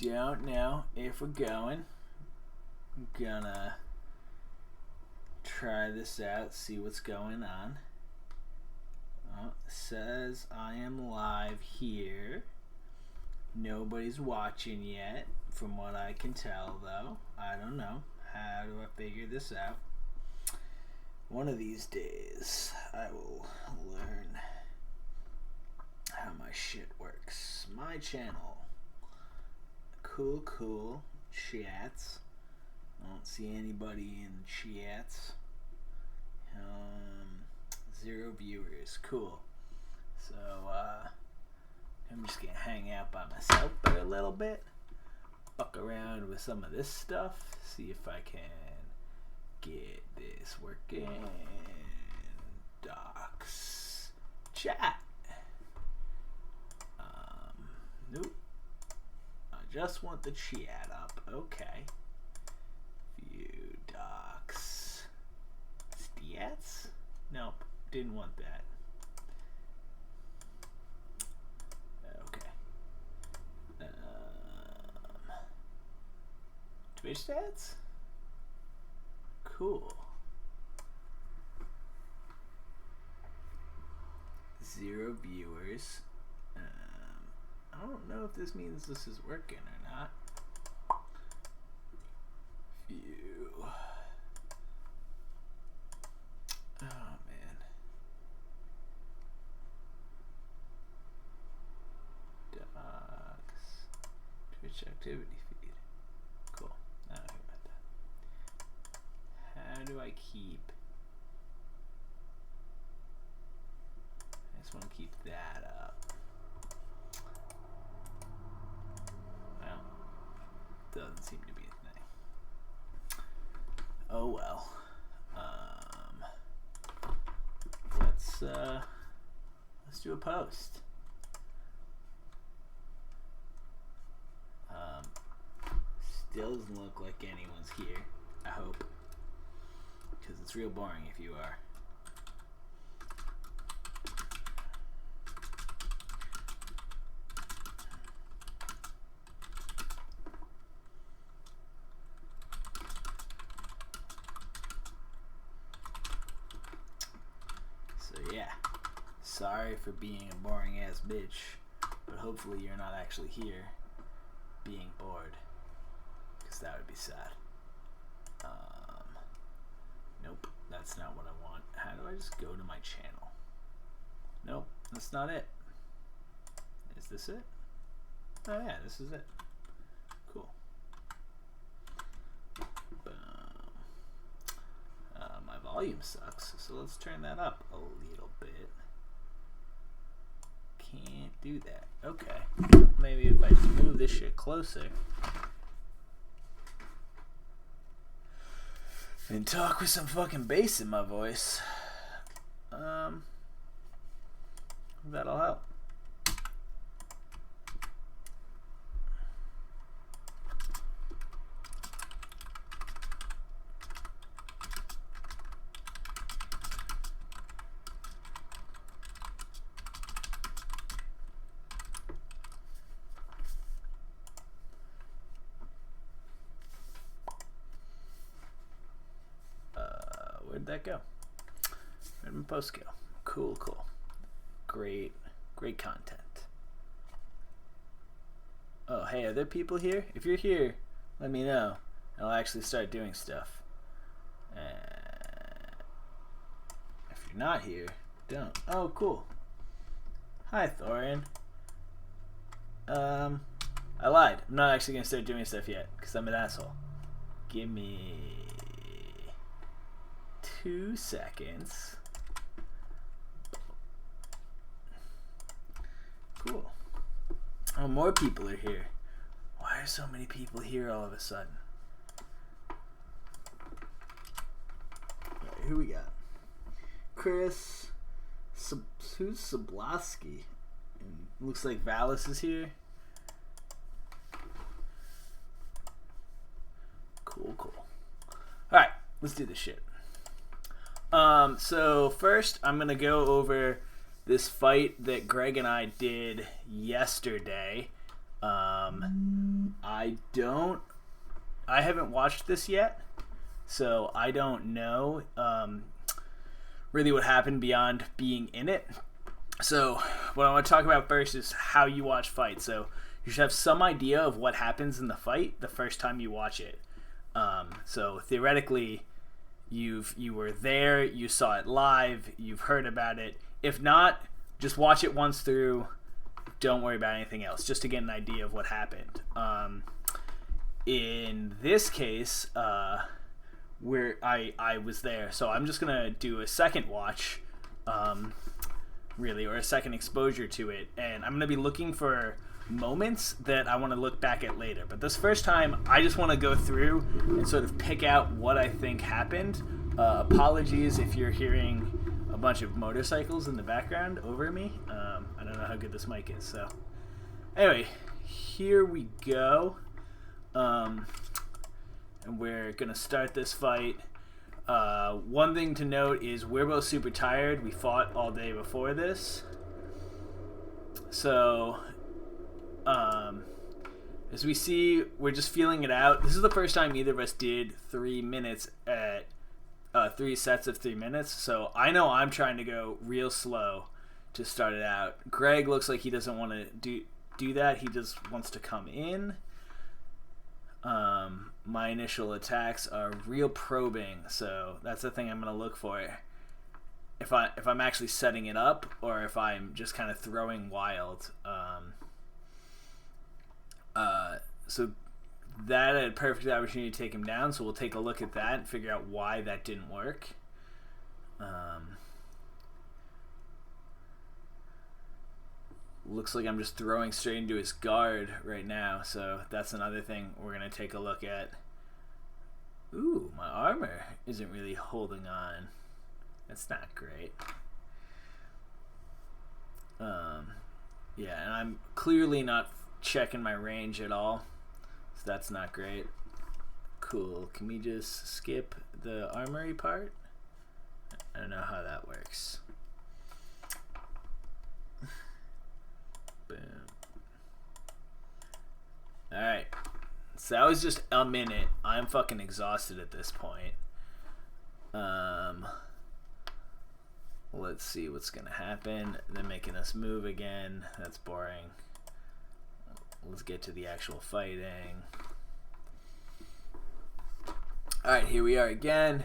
don't know if we're going. I'm gonna try this out, see what's going on. Oh, it says I am live here. Nobody's watching yet, from what I can tell, though. I don't know. How do I figure this out? One of these days, I will learn how my shit works. My channel. Cool chats. I don't see anybody in chats. 0 viewers. Cool. So, I'm just gonna hang out by myself for a little bit. Fuck around with some of this stuff. See if I can get this working. Docs. Chat. Nope. I just want the chat up. Okay. View docs. Stats? Nope. Didn't want that. Okay. Twitch stats? Cool. 0 viewers. I don't know if this means this is working or not. View. Oh man. Docs. Twitch activity feed. Cool. I don't know about that. How do I keep? I just want to keep that up. Well, doesn't seem to be a thing. Oh well. Let's do a post. Still doesn't look like anyone's here. I hope, because it's real boring if you are. Yeah, sorry for being a boring ass bitch, but hopefully you're not actually here being bored, because that would be sad. Nope, that's not what I want. How do I just go to my channel? Nope, that's not it. Is this it? Oh yeah, this is it. Cool. Boom. My volume sucks, so let's turn that up a little bit. Can't do that. Okay. Maybe if I just move this shit closer and talk with some fucking bass in my voice, that'll help. Where'd that go? Where'd my post go? Cool. Great content. Oh, hey, are there people here? If you're here, let me know. I'll actually start doing stuff. If you're not here, don't. Oh, cool. Hi, Thorin. I lied. I'm not actually gonna start doing stuff yet, because I'm an asshole. Give me 2 seconds. Cool. Oh, more people are here. Why are so many people here all of a sudden? Alright, who we got? Chris. Who's Sablaski? Looks like Valis is here. Cool. Alright, let's do this shit. So first I'm going to go over this fight that Greg and I did yesterday. I haven't watched this yet, so I don't know really what happened beyond being in it. So what I want to talk about first is how you watch fights. So you should have some idea of what happens in the fight the first time you watch it. So theoretically, you were there, you saw it live, you've heard about it. If not, just watch it once through. Don't worry about anything else, just to get an idea of what happened. In this case, where I was there, so I'm just gonna do a second watch, really, or a second exposure to it, and I'm gonna be looking for moments that I want to look back at later. But this first time, I just want to go through and sort of pick out what I think happened. Apologies if you're hearing a bunch of motorcycles in the background over me. I don't know how good this mic is. So anyway, here we go. And we're going to start this fight. One thing to note is we're both super tired. We fought all day before this. So as we see, we're just feeling it out. This is the first time either of us did 3 minutes at 3 sets of 3 minutes. So I know I'm trying to go real slow to start it out. Greg looks like he doesn't want to do that. He just wants to come in. My initial attacks are real probing, so that's the thing I'm going to look for. If I'm actually setting it up or if I'm just kind of throwing wild. So that had a perfect opportunity to take him down, so we'll take a look at that and figure out why that didn't work. Looks like I'm just throwing straight into his guard right now, so that's another thing we're going to take a look at. Ooh, my armor isn't really holding on. That's not great. Yeah, and I'm clearly not checking my range at all, so that's not great. Cool. Can we just skip the armory part? I don't know how that works. Boom. Alright. So that was just a minute. I'm fucking exhausted at this point. Let's see what's gonna happen. They're making us move again. That's boring. Let's get to the actual fighting. Alright, here we are again.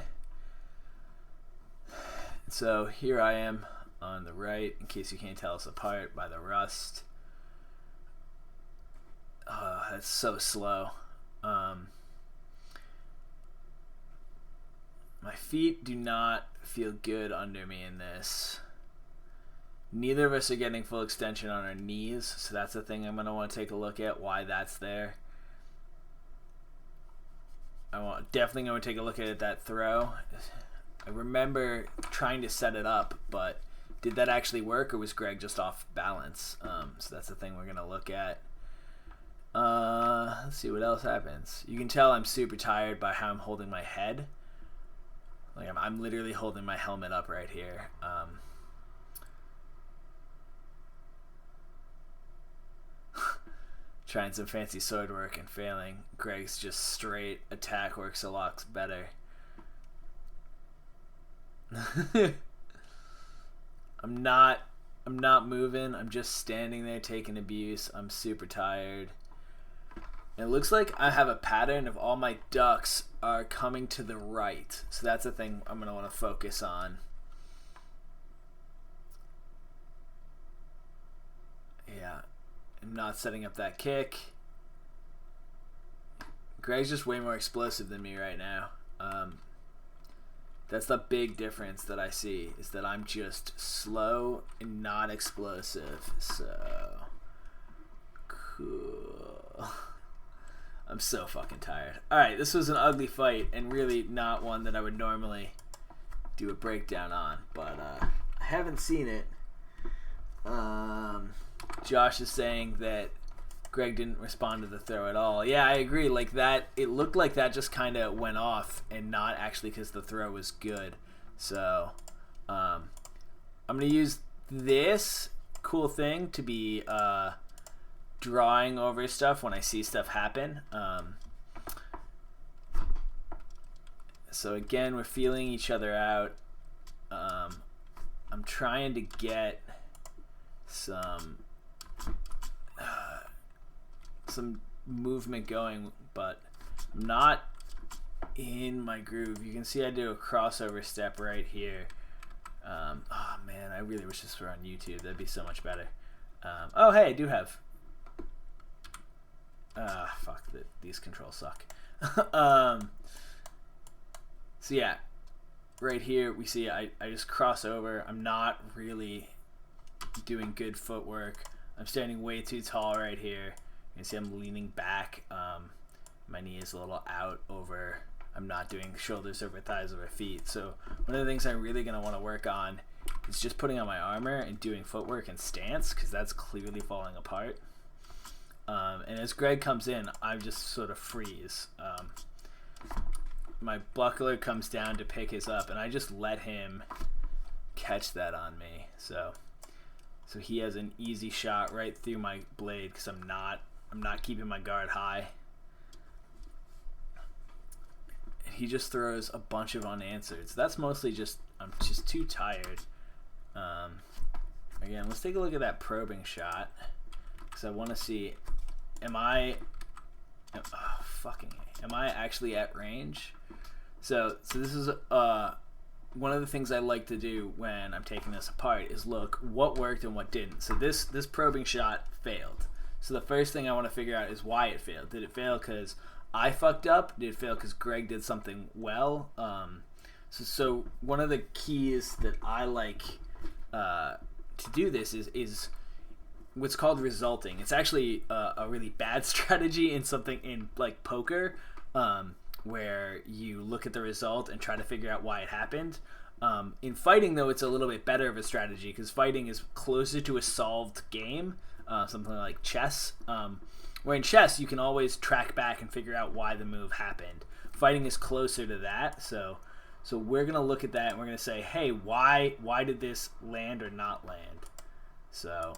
So here I am on the right, in case you can't tell us apart by the rust. Oh, that's so slow. My feet do not feel good under me in this. Neither of us are getting full extension on our knees, so that's the thing I'm going to want to take a look at, why that's there. Definitely going to take a look at that throw. I remember trying to set it up, but did that actually work, or was Greg just off balance? So that's the thing we're going to look at. Let's see what else happens. You can tell I'm super tired by how I'm holding my head. Like I'm literally holding my helmet up right here. Trying some fancy sword work and failing. Greg's just straight attack works a lot better. I'm not moving. I'm just standing there taking abuse. I'm super tired. And it looks like I have a pattern of all my ducks are coming to the right. So that's the thing I'm going to want to focus on. Yeah. I'm not setting up that kick. Greg's just way more explosive than me right now. That's the big difference that I see, is that I'm just slow and not explosive. So cool. I'm so fucking tired. Alright, this was an ugly fight and really not one that I would normally do a breakdown on, but I haven't seen it. Josh is saying that Greg didn't respond to the throw at all. Yeah, I agree. Like that, it looked like that just kind of went off, and not actually because the throw was good. So, I'm gonna use this cool thing to be drawing over stuff when I see stuff happen. So again, we're feeling each other out. I'm trying to get some movement going, but I'm not in my groove. You can see I do a crossover step right here. Oh man, I really wish this were on YouTube. That'd be so much better. Oh hey, I do have. Fuck, these controls suck. So yeah, right here we see I just cross over. I'm not really doing good footwork. I'm standing way too tall right here. You can see I'm leaning back. My knee is a little out over. I'm not doing shoulders over thighs over feet. So one of the things I'm really going to want to work on is just putting on my armor and doing footwork and stance, because that's clearly falling apart. And as Greg comes in, I just sort of freeze. My buckler comes down to pick his up, and I just let him catch that on me. So he has an easy shot right through my blade because I'm not keeping my guard high. And he just throws a bunch of unanswered. So that's mostly just I'm just too tired. Again, let's take a look at that probing shot because I want to see am I actually at range? So this is one of the things I like to do when I'm taking this apart is look what worked and what didn't. So this probing shot failed. So the first thing I want to figure out is why it failed. Did it fail because I fucked up? Did it fail because Greg did something well? So one of the keys that I like to do this is what's called resulting. It's actually a really bad strategy in something in like poker. Where you look at the result and try to figure out why it happened. In fighting, though, it's a little bit better of a strategy because fighting is closer to a solved game, something like chess. Where in chess, you can always track back and figure out why the move happened. Fighting is closer to that, so we're going to look at that and we're going to say, hey, why did this land or not land? So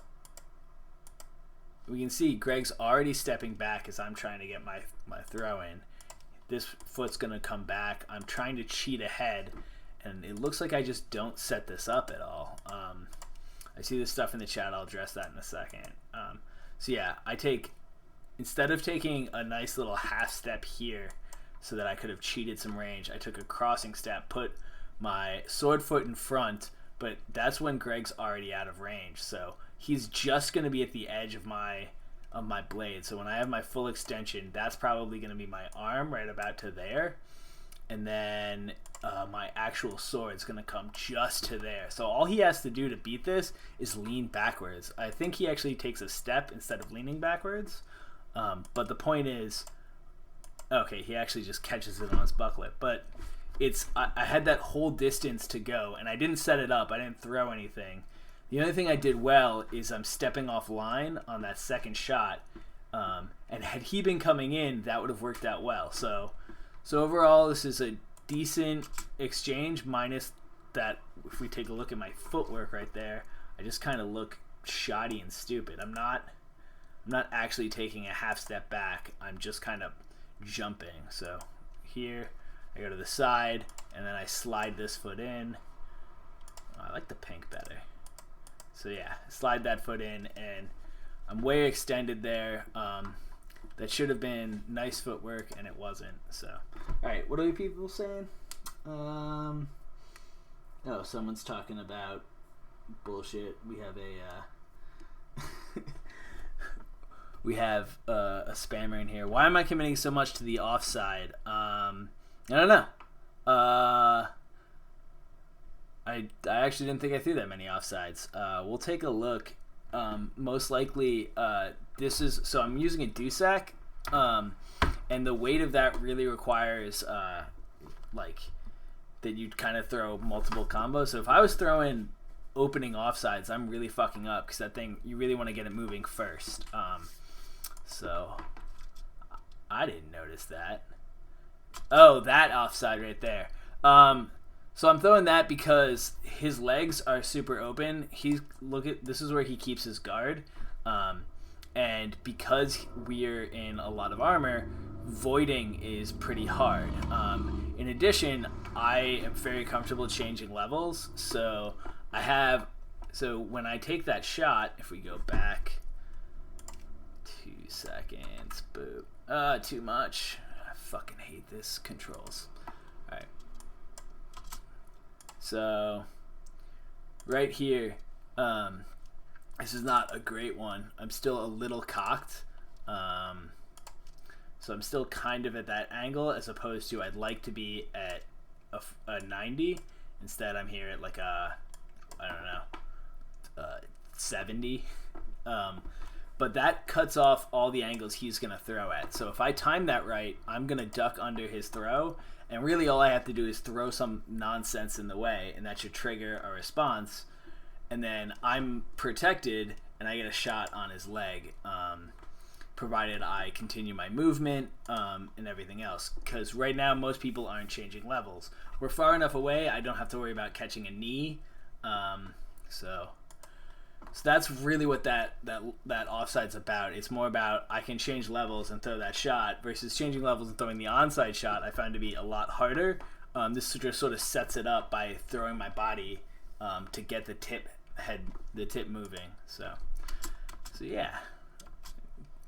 we can see Greg's already stepping back as I'm trying to get my throw in. This foot's going to come back. I'm trying to cheat ahead, and it looks like I just don't set this up at all. I see this stuff in the chat. I'll address that in a second. So yeah, instead of taking a nice little half step here so that I could have cheated some range, I took a crossing step, put my sword foot in front, but that's when Greg's already out of range. So he's just going to be at the edge of my blade. So when I have my full extension, that's probably going to be my arm right about to there, and then my actual sword's going to come just to there. So all he has to do to beat this is lean backwards. I think he actually takes a step instead of leaning backwards, but the point is, okay, he actually just catches it on his buckler, but I had that whole distance to go, and I didn't set it up. I didn't throw anything. The only thing I did well is I'm stepping off line on that second shot, and had he been coming in, that would have worked out well. So overall, this is a decent exchange, minus that if we take a look at my footwork right there, I just kind of look shoddy and stupid. I'm not actually taking a half step back. I'm just kind of jumping. So here, I go to the side, and then I slide this foot in. Oh, I like the pink better. So yeah, slide that foot in, and I'm way extended there. That should have been nice footwork, and it wasn't. So, all right, what are you people saying? Oh, someone's talking about bullshit. We have a spammer in here. Why am I committing so much to the offside? I don't know. I actually didn't think I threw that many offsides. We'll take a look. Most likely, this is so I'm using a Dusak, and the weight of that really requires like that you'd kind of throw multiple combos. So if I was throwing opening offsides, I'm really fucking up because that thing you really want to get it moving first. So I didn't notice that. Oh, that offside right there. So I'm throwing that because his legs are super open. This is where he keeps his guard. And because we're in a lot of armor, voiding is pretty hard. In addition, I am very comfortable changing levels, so when I take that shot, if we go back 2 seconds, boop, too much. I fucking hate this controls. All right, so right here, this is not a great one. I'm still a little cocked. So I'm still kind of at that angle as opposed to I'd like to be at a 90. Instead, I'm here at like a, I don't know, 70. But that cuts off all the angles he's going to throw at. So if I time that right, I'm going to duck under his throw. And really all I have to do is throw some nonsense in the way, and that should trigger a response. And then I'm protected, and I get a shot on his leg, provided I continue my movement and everything else. Because right now, most people aren't changing levels. We're far enough away, I don't have to worry about catching a knee. So that's really what that offside's about. It's more about I can change levels and throw that shot versus changing levels and throwing the onside shot. I find to be a lot harder. This just sort of sets it up by throwing my body to get the tip moving. So yeah.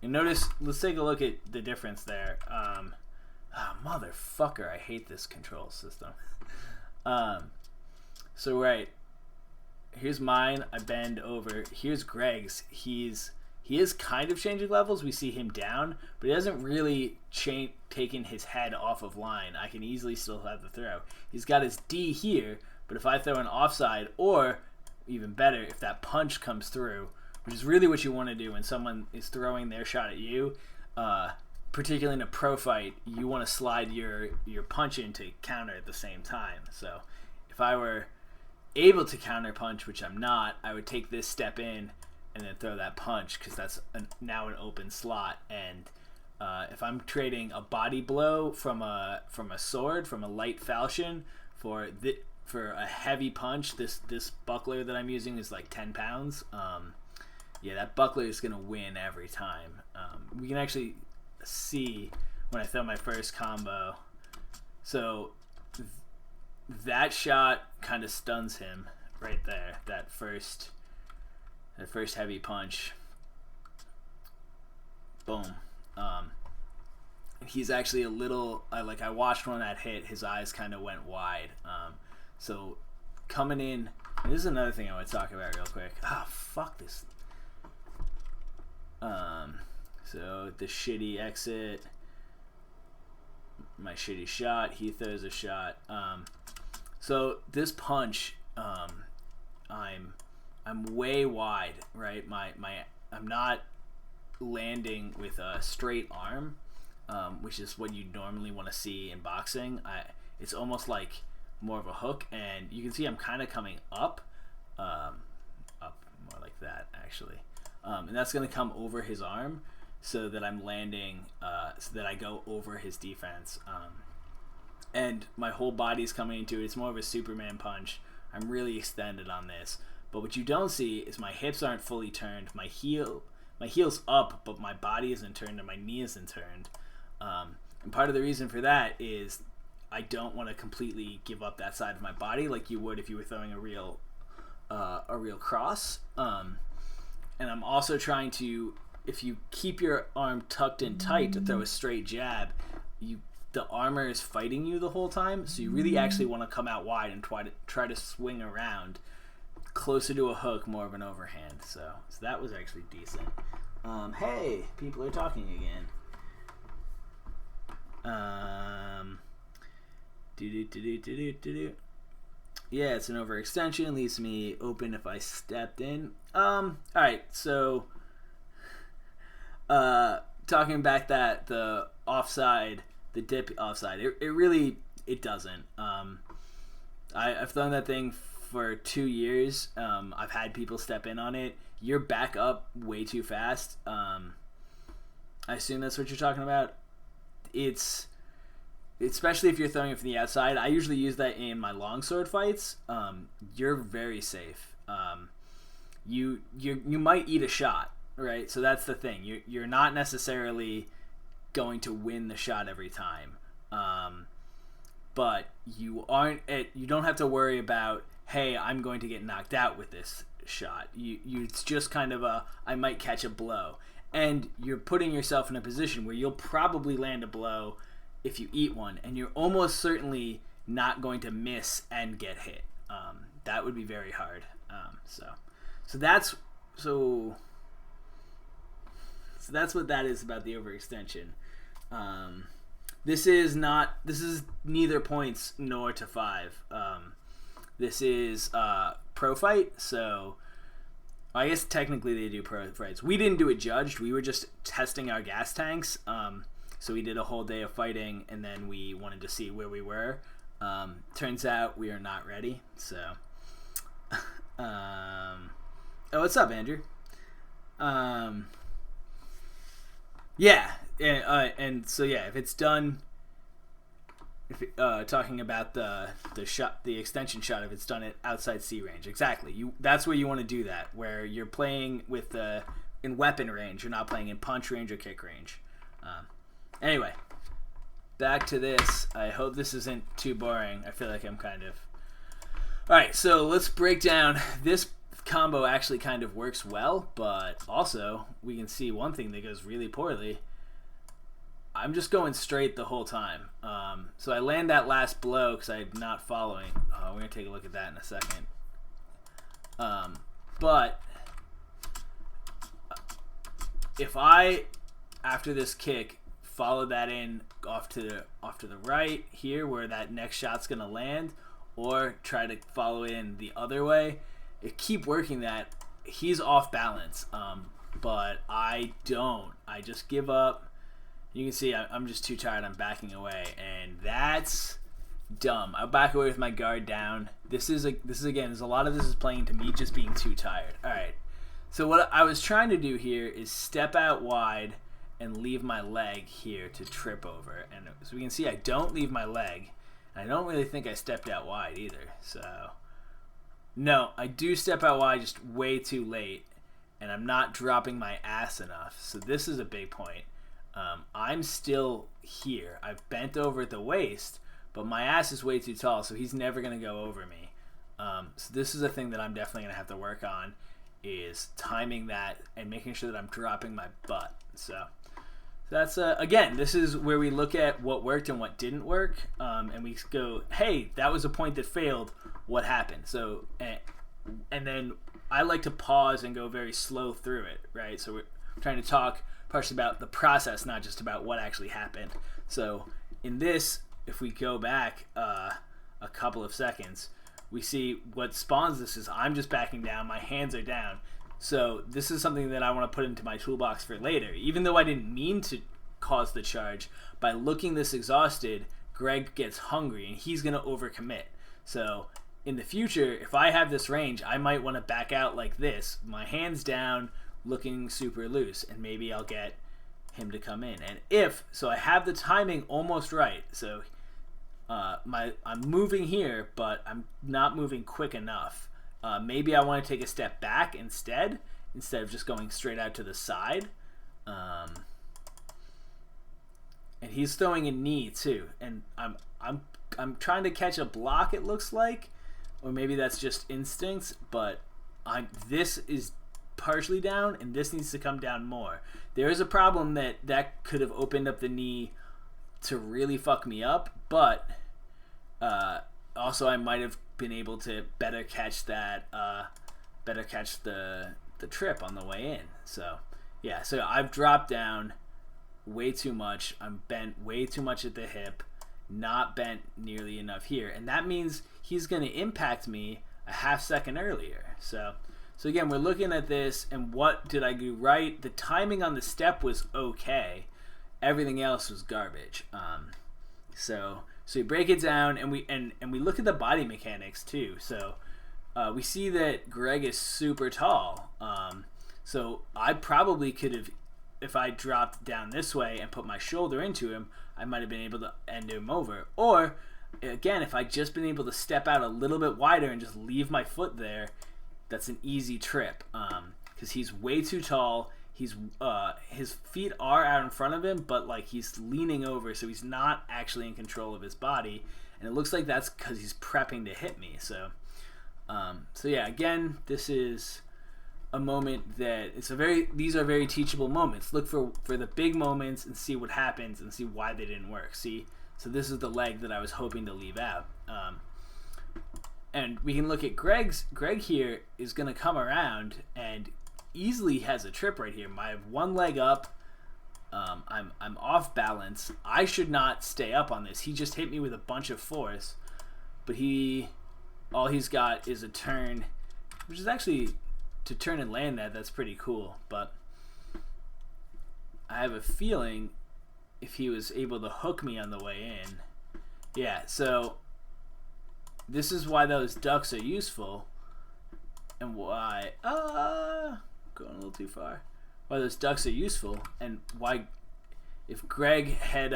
And notice, let's take a look at the difference there. Motherfucker, I hate this control system. So right, here's mine. I bend over. Here's Greg's. He is kind of changing levels. We see him down, but he hasn't really taken his head off of line. I can easily still have the throw. He's got his D here, but if I throw an offside, or even better, if that punch comes through, which is really what you want to do when someone is throwing their shot at you, particularly in a pro fight, you want to slide your punch in to counter at the same time. So if I were able to counter punch, which I'm not, I would take this step in and then throw that punch, because that's now an open slot. And if I'm trading a body blow from a sword, from a light falchion, for a heavy punch, this buckler that I'm using is like 10 pounds. Yeah, that buckler is going to win every time. We can actually see when I throw my first combo. So that shot kind of stuns him right there. That first heavy punch. Boom. He's actually a little, I watched when that hit, his eyes kind of went wide. So coming in, this is another thing I want to talk about real quick. Fuck this. So the shitty exit, my shitty shot, he throws a shot. So this punch, I'm way wide, right? I'm not landing with a straight arm, which is what you normally want to see in boxing. It's almost like more of a hook, and you can see I'm kind of coming up more like that actually. And that's going to come over his arm so that I'm landing, so that I go over his defense. And my whole body's coming into it. It's more of a Superman punch. I'm really extended on this. But what you don't see is my hips aren't fully turned. My heel's up, but my body isn't turned and my knee isn't turned. And part of the reason for that is I don't want to completely give up that side of my body like you would if you were throwing a real cross. And I'm also trying to, if you keep your arm tucked in tight to throw a straight jab, the armor is fighting you the whole time, so you really actually want to come out wide and try to swing around closer to a hook, more of an overhand. So that was actually decent. Hey, people are talking again. Yeah, it's an overextension. Leaves me open if I stepped in. Alright, so talking back that the offside, the dip offside, it doesn't. I've thrown that thing for 2 years. I've had people step in on it. You're back up way too fast. I assume that's what you're talking about. It's especially if you're throwing it from the outside. I usually use that in my longsword fights. You're very safe. You might eat a shot, right? So that's the thing. You're not necessarily going to win the shot every time, but you don't have to worry about, hey, I'm going to get knocked out with this shot. It's just kind of I might catch a blow, and you're putting yourself in a position where you'll probably land a blow if you eat one, and you're almost certainly not going to miss and get hit. That would be very hard. So that's what that is about the overextension. This is neither points nor to 5. This is pro fight, so I guess technically they do pro fights. We didn't do it judged. We were just testing our gas tanks. So we did a whole day of fighting, and then we wanted to see where we were. Turns out we are not ready. So, what's up, Andrew? Yeah, and so yeah, if it's done, talking about the shot, the extension shot, if it's done at outside C range, exactly. That's where you want to do that, where you're playing with in weapon range. You're not playing in punch range or kick range. Anyway, back to this. I hope this isn't too boring. I feel like I'm kind of. All right, so let's break down this combo. Actually, kind of works well, but also we can see one thing that goes really poorly. I'm just going straight the whole time. So I land that last blow because I'm not following. We're going to take a look at that in a second. But if I, after this kick, follow that in off to the right here where that next shot's going to land, or try to follow in the other way, keep working that, he's off balance. But I don't. I just give up. You can see I'm just too tired. I'm backing away, and that's dumb. I back away with my guard down. This is again. There's a lot of this is playing to me just being too tired. All right. So what I was trying to do here is step out wide and leave my leg here to trip over, and so we can see I don't leave my leg. And I don't really think I stepped out wide either. So no, I do step out wide just way too late, and I'm not dropping my ass enough. So this is a big point. I'm still here. I've bent over at the waist, but my ass is way too tall, so he's never going to go over me. So this is a thing that I'm definitely going to have to work on, is timing that and making sure that I'm dropping my butt. So that's, again, this is where we look at what worked and what didn't work, and we go, hey, that was a point that failed. What happened? So, and then I like to pause and go very slow through it, right? So we're trying to talk partially about the process, not just about what actually happened. So in this, if we go back a couple of seconds, we see what spawns this is I'm just backing down, my hands are down. So this is something that I want to put into my toolbox for later. Even though I didn't mean to cause the charge, by looking this exhausted, Greg gets hungry and he's going to overcommit. So in the future, if I have this range, I might want to back out like this, my hands down, looking super loose, and maybe I'll get him to come in. And so I have the timing almost right. So I'm moving here, but I'm not moving quick enough. Maybe I want to take a step back instead of just going straight out to the side. And he's throwing a knee too, and I'm trying to catch a block, it looks like, or maybe that's just instincts. But this is partially down, and this needs to come down more. There is a problem that could have opened up the knee to really fuck me up, but also I might have been able to better catch the trip on the way in. So yeah, so I've dropped down way too much. I'm bent way too much at the hip, not bent nearly enough here, and that means he's going to impact me a half second earlier. So again, we're looking at this, and what did I do right? The timing on the step was okay. Everything else was garbage. So we break it down, and we look at the body mechanics too. So we see that Greg is super tall. So I probably could have, if I dropped down this way and put my shoulder into him, I might have been able to end him over. Or again, if I'd just been able to step out a little bit wider and just leave my foot there, that's an easy trip, because he's way too tall. his feet are out in front of him, but like he's leaning over, so he's not actually in control of his body, and it looks like that's because he's prepping to hit me. So yeah, again, this is a moment that these are very teachable moments. Look for the big moments and see what happens and see why they didn't work. See, so this is the leg that I was hoping to leave out. And we can look at Greg here is going to come around and easily has a trip right here. I have one leg up. I'm off balance. I should not stay up on this. He just hit me with a bunch of force, but all he's got is a turn, which is actually to turn and land that's pretty cool. But I have a feeling if he was able to hook me on the way in, yeah. So this is why those ducks are useful, and why going a little too far. Why those ducks are useful, and why if Greg had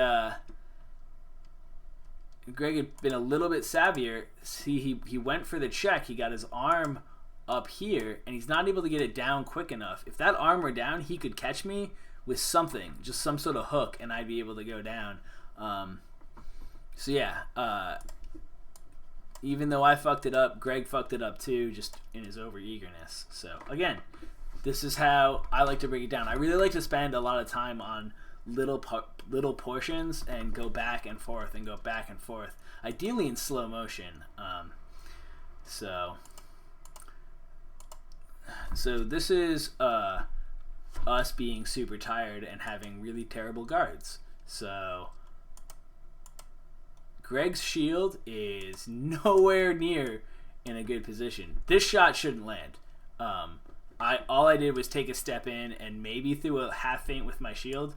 been a little bit savvier, see he went for the check. He got his arm up here, and he's not able to get it down quick enough. If that arm were down, he could catch me with something, just some sort of hook, and I'd be able to go down. So yeah, even though I fucked it up, Greg fucked it up too, just in his over-eagerness. So again, this is how I like to break it down. I really like to spend a lot of time on little portions and go back and forth and go back and forth, ideally in slow motion. So this is us being super tired and having really terrible guards. So Greg's shield is nowhere near in a good position. This shot shouldn't land. All I did was take a step in and maybe threw a half feint with my shield,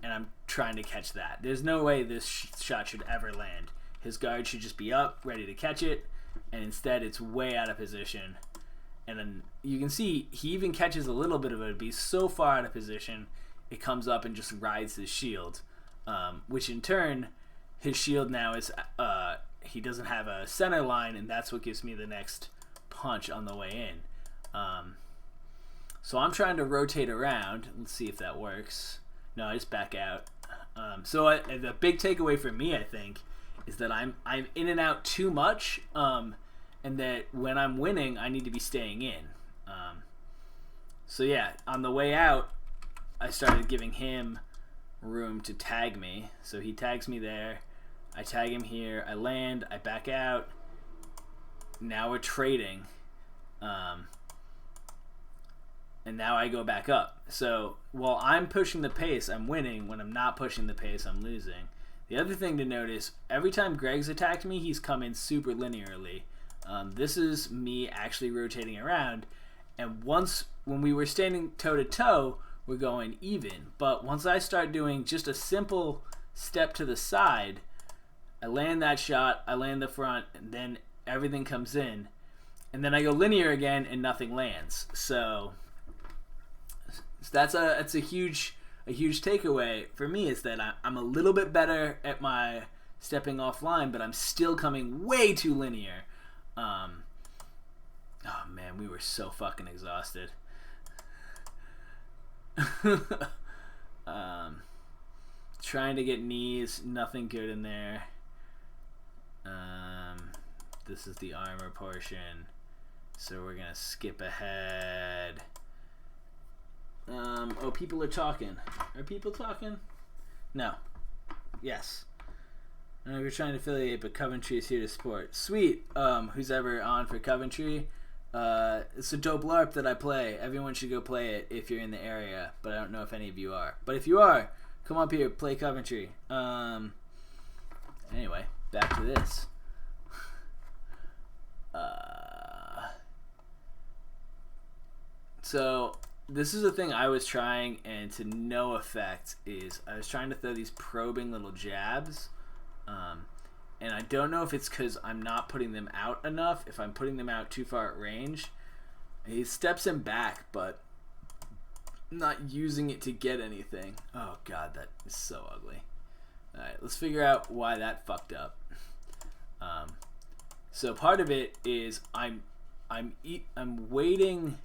and I'm trying to catch that. There's no way this shot should ever land. His guard should just be up, ready to catch it, and instead it's way out of position. And then you can see he even catches a little bit of it, but he's so far out of position, it comes up and just rides his shield, which in turn, his shield now is, he doesn't have a center line, and that's what gives me the next punch on the way in. So I'm trying to rotate around. Let's see if that works. No, I just back out. So the big takeaway for me, I think, is that I'm in and out too much, and that when I'm winning, I need to be staying in. So yeah, on the way out, I started giving him room to tag me. So he tags me there. I tag him here. I land. I back out. Now we're trading. And now I go back up. So while I'm pushing the pace, I'm winning. When I'm not pushing the pace, I'm losing. The other thing to notice, every time Greg's attacked me, he's come in super linearly. This is me actually rotating around. And when we were standing toe-to-toe, we're going even. But once I start doing just a simple step to the side, I land that shot, I land the front, and then everything comes in. And then I go linear again, and nothing lands. So that's a huge takeaway for me, is that I'm a little bit better at my stepping offline, but I'm still coming way too linear. Oh man, we were so fucking exhausted. Trying to get knees, nothing good in there. This is the armor portion, so we're gonna skip ahead. Oh, people are talking. Are people talking? No. Yes. I know we're trying to affiliate, but Coventry is here to support. Sweet. Who's ever on for Coventry? It's a dope LARP that I play. Everyone should go play it if you're in the area, but I don't know if any of you are. But if you are, come up here, play Coventry. Anyway, back to this. So this is the thing I was trying, and to no effect, is I was trying to throw these probing little jabs, and I don't know if it's because I'm not putting them out enough, if I'm putting them out too far at range. He steps him back, but not using it to get anything. Oh god, that is so ugly. Alright, let's figure out why that fucked up. So part of it is I'm waiting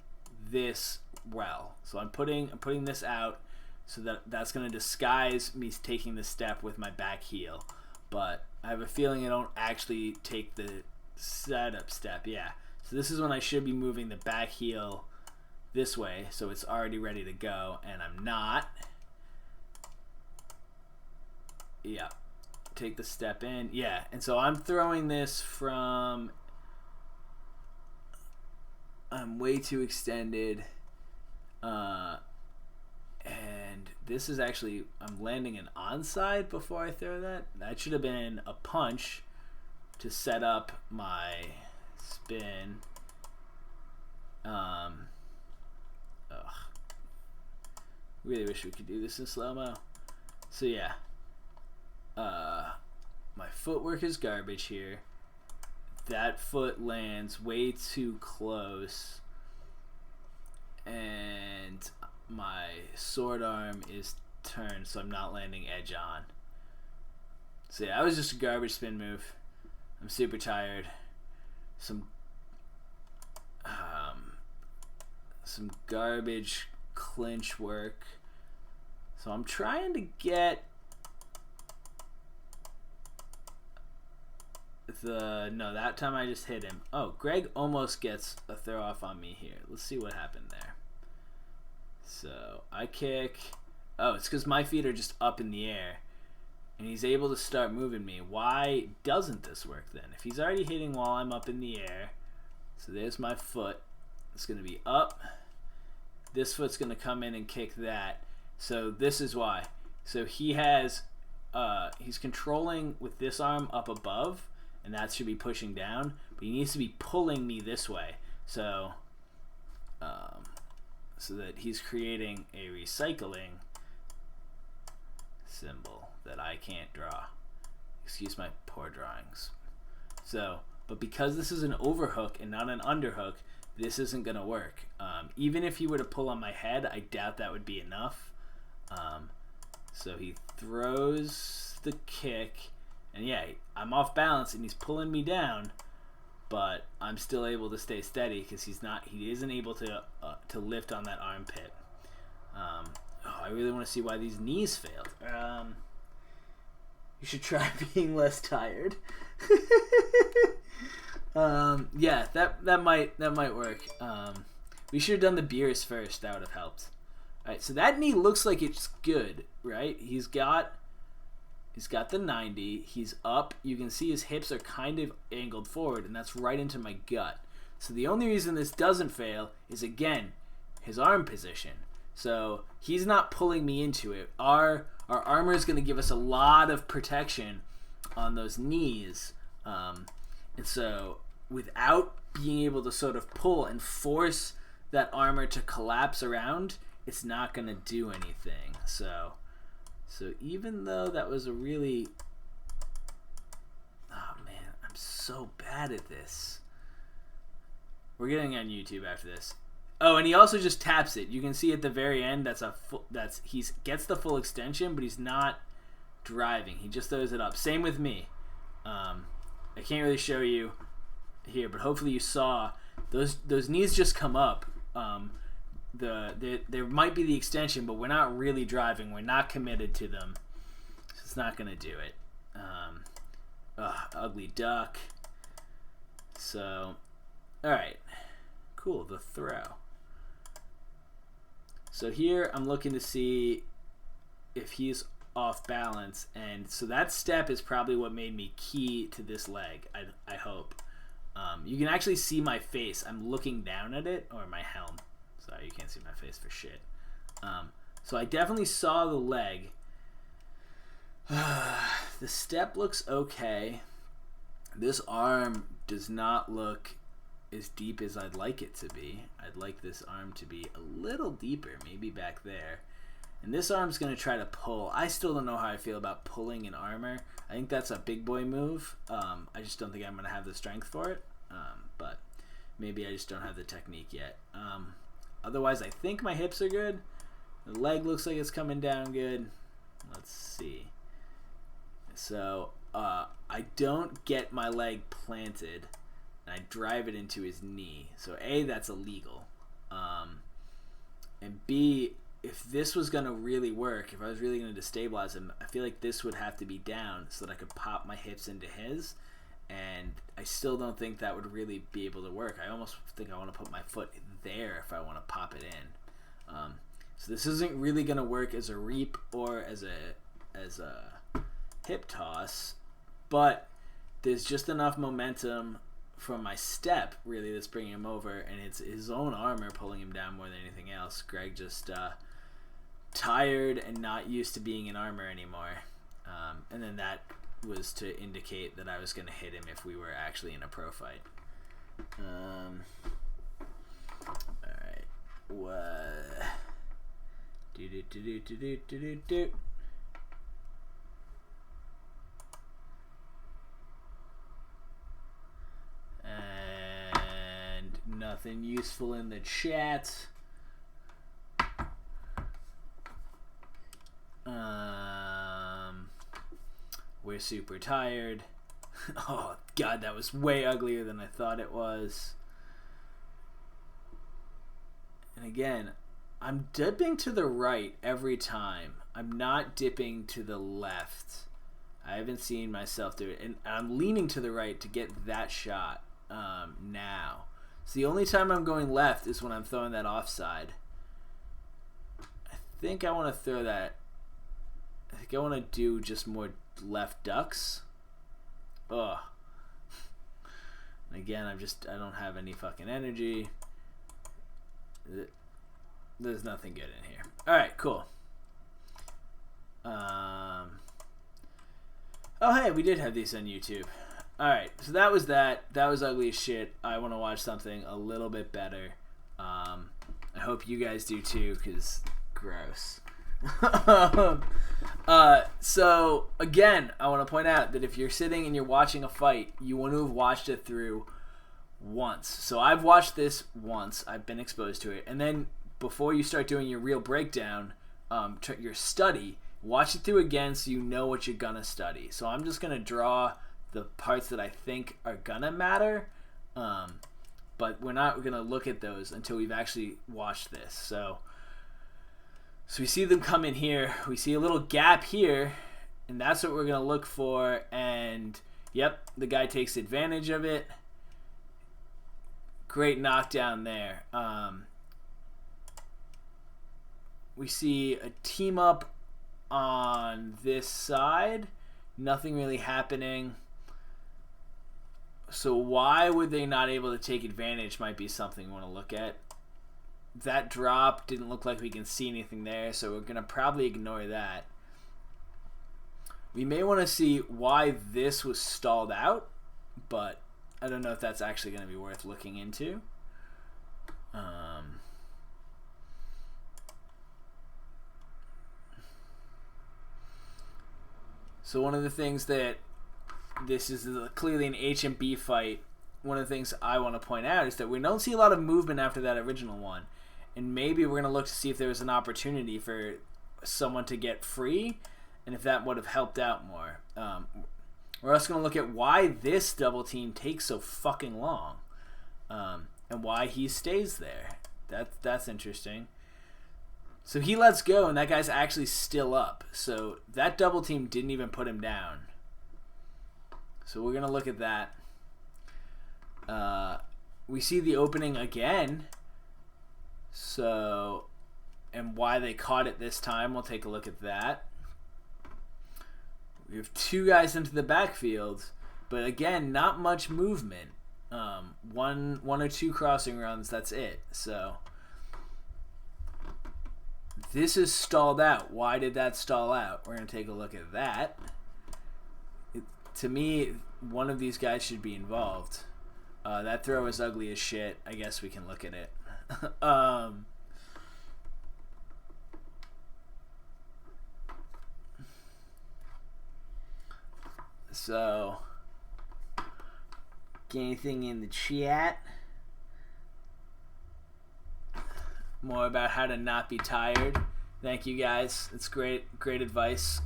this well. So I'm putting this out so that's going to disguise me taking the step with my back heel. But I have a feeling I don't actually take the setup step. Yeah. So this is when I should be moving the back heel this way, so it's already ready to go, and I'm not. Yeah. Take the step in. Yeah. And so I'm throwing this from... I'm way too extended. And this is actually... I'm landing an onside before I throw that. That should have been a punch to set up my spin. Really wish we could do this in slow-mo. So yeah. My footwork is garbage here. That foot lands way too close. And my sword arm is turned, so I'm not landing edge on. So yeah, that was just a garbage spin move. I'm super tired. Some garbage clinch work. So I'm trying to get that time I just hit him. Oh, Greg almost gets a throw off on me here. Let's see what happened there. So I kick. Oh, it's because my feet are just up in the air. And he's able to start moving me. Why doesn't this work then? If he's already hitting while I'm up in the air. So there's my foot. It's going to be up. This foot's going to come in and kick that. So this is why. So he has, he's controlling with this arm up above. And that should be pushing down. But he needs to be pulling me this way. So, so that he's creating a recycling symbol that I can't draw. Excuse my poor drawings. So, but because this is an overhook and not an underhook, this isn't going to work. Even if he were to pull on my head, I doubt that would be enough. So he throws the kick, and yeah, I'm off balance and he's pulling me down, but I'm still able to stay steady because he isn't able to lift on that armpit. I really want to see why these knees failed. You should try being less tired. Yeah, that might work. We should have done the beers first. That would have helped. All right, so that knee looks like it's good, right? He's got the 90. He's up. You can see his hips are kind of angled forward, and that's right into my gut. So the only reason this doesn't fail is, again, his arm position. So he's not pulling me into it. Our armor is going to give us a lot of protection on those knees. And so without being able to sort of pull and force that armor to collapse around, it's not going to do anything. So even though that was a really... Oh, man, I'm so bad at this. We're getting on YouTube after this. Oh, and he also just taps it. You can see at the very end he gets the full extension, but he's not driving. He just throws it up. Same with me. I can't really show you here, but hopefully you saw those knees just come up. There might be the extension, but we're not really driving. We're not committed to them. So it's not going to do it. Ugly duck. So, all right. Cool, the throw. So here I'm looking to see if he's off balance, and so that step is probably what made me key to this leg, I hope. You can actually see my face. I'm looking down at it, or my helm. Sorry, you can't see my face for shit. So I definitely saw the leg. The step looks okay. This arm does not look as deep as I'd like it to be. I'd like this arm to be a little deeper, maybe back there. And this arm's going to try to pull. I still don't know how I feel about pulling an armor. I think that's a big boy move. I just don't think I'm going to have the strength for it. But maybe I just don't have the technique yet. Otherwise, I think my hips are good. The leg looks like it's coming down good. Let's see. So I don't get my leg planted, and I drive it into his knee. So A, that's illegal. And B, if this was going to really work, if I was really going to destabilize him, I feel like this would have to be down so that I could pop my hips into his. And I still don't think that would really be able to work. I almost think I want to put my foot there if I want to pop it in. So this isn't really going to work as a reap or as a hip toss, but there's just enough momentum from my step, really, that's bringing him over, and it's his own armor pulling him down more than anything else. Greg just tired and not used to being in armor anymore. And then that was to indicate that I was going to hit him if we were actually in a pro fight. Alright. What? Do. And nothing useful in the chat. We're super tired. Oh god, that was way uglier than I thought it was. And again, I'm dipping to the right every time. I'm not dipping to the left. I haven't seen myself do it. And I'm leaning to the right to get that shot now. So the only time I'm going left is when I'm throwing that offside. I think I want to throw that. I think I want to do just more left ducks. Ugh. Again, I don't have any fucking energy. There's nothing good in here. Alright, cool. Oh, hey, we did have these on YouTube. Alright, so that was that. That was ugly as shit. I want to watch something a little bit better. I hope you guys do too, because gross. So, again, I want to point out that if you're sitting and you're watching a fight, you want to have watched it through once. So I've watched this once. I've been exposed to it. And then before you start doing your real breakdown, your study, watch it through again so you know what you're going to study. So I'm just going to draw the parts that I think are going to matter, but we're not going to look at those until we've actually watched this. So we see them come in here. We see a little gap here, and that's what we're going to look for. And, yep, the guy takes advantage of it. Great knockdown there. We see a team up on this side. Nothing really happening. So why were they not able to take advantage might be something we want to look at. That drop didn't look like we can see anything there, so we're going to probably ignore that. We may want to see why this was stalled out, but I don't know if that's actually going to be worth looking into. So one of the things that this is clearly an HMB fight. One of the things I want to point out is that we don't see a lot of movement after that original one. And maybe we're going to look to see if there was an opportunity for someone to get free and if that would have helped out more. We're also going to look at why this double team takes so fucking long and why he stays there. That's interesting. So he lets go, and that guy's actually still up. So that double team didn't even put him down. So we're going to look at that. We see the opening again. So, and why they caught it this time, we'll take a look at that. We have two guys into the backfield, but again, not much movement. One or two crossing runs, that's it. So this is stalled out. Why did that stall out? We're going to take a look at that. To me, one of these guys should be involved. That throw is ugly as shit. I guess we can look at it. So, get anything in the chat? More about how to not be tired. Thank you guys. It's great advice.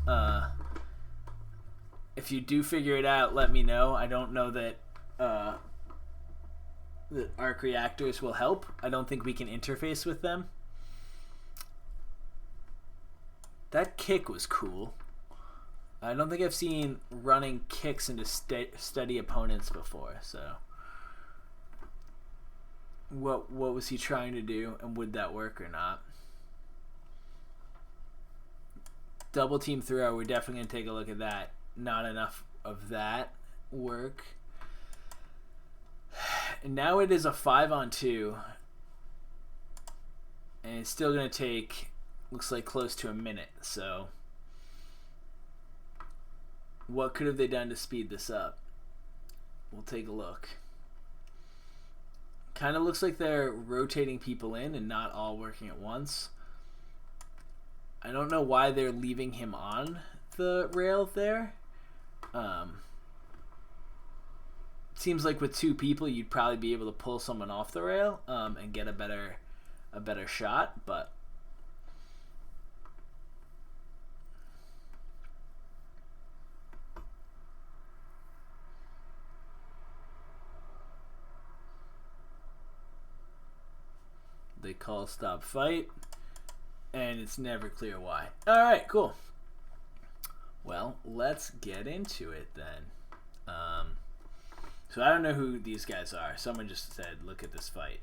If you do figure it out, let me know. I don't know that the arc reactors will help. I don't think we can interface with them. That kick was cool. I don't think I've seen running kicks into steady opponents before, so what was he trying to do, and would that work or not? Double team throw, we're definitely going to take a look at that. Not enough of that work. And now it is a 5-on-2, and it's still going to take, looks like, close to a minute, so what could have they done to speed this up? We'll take a look. Kind of looks like they're rotating people in and not all working at once. I don't know why they're leaving him on the rail there. Seems like with 2 people, you'd probably be able to pull someone off the rail and get a better shot, but they call stop fight, and it's never clear why. All right, cool. Well, let's get into it then. So I don't know who these guys are. Someone just said, look at this fight.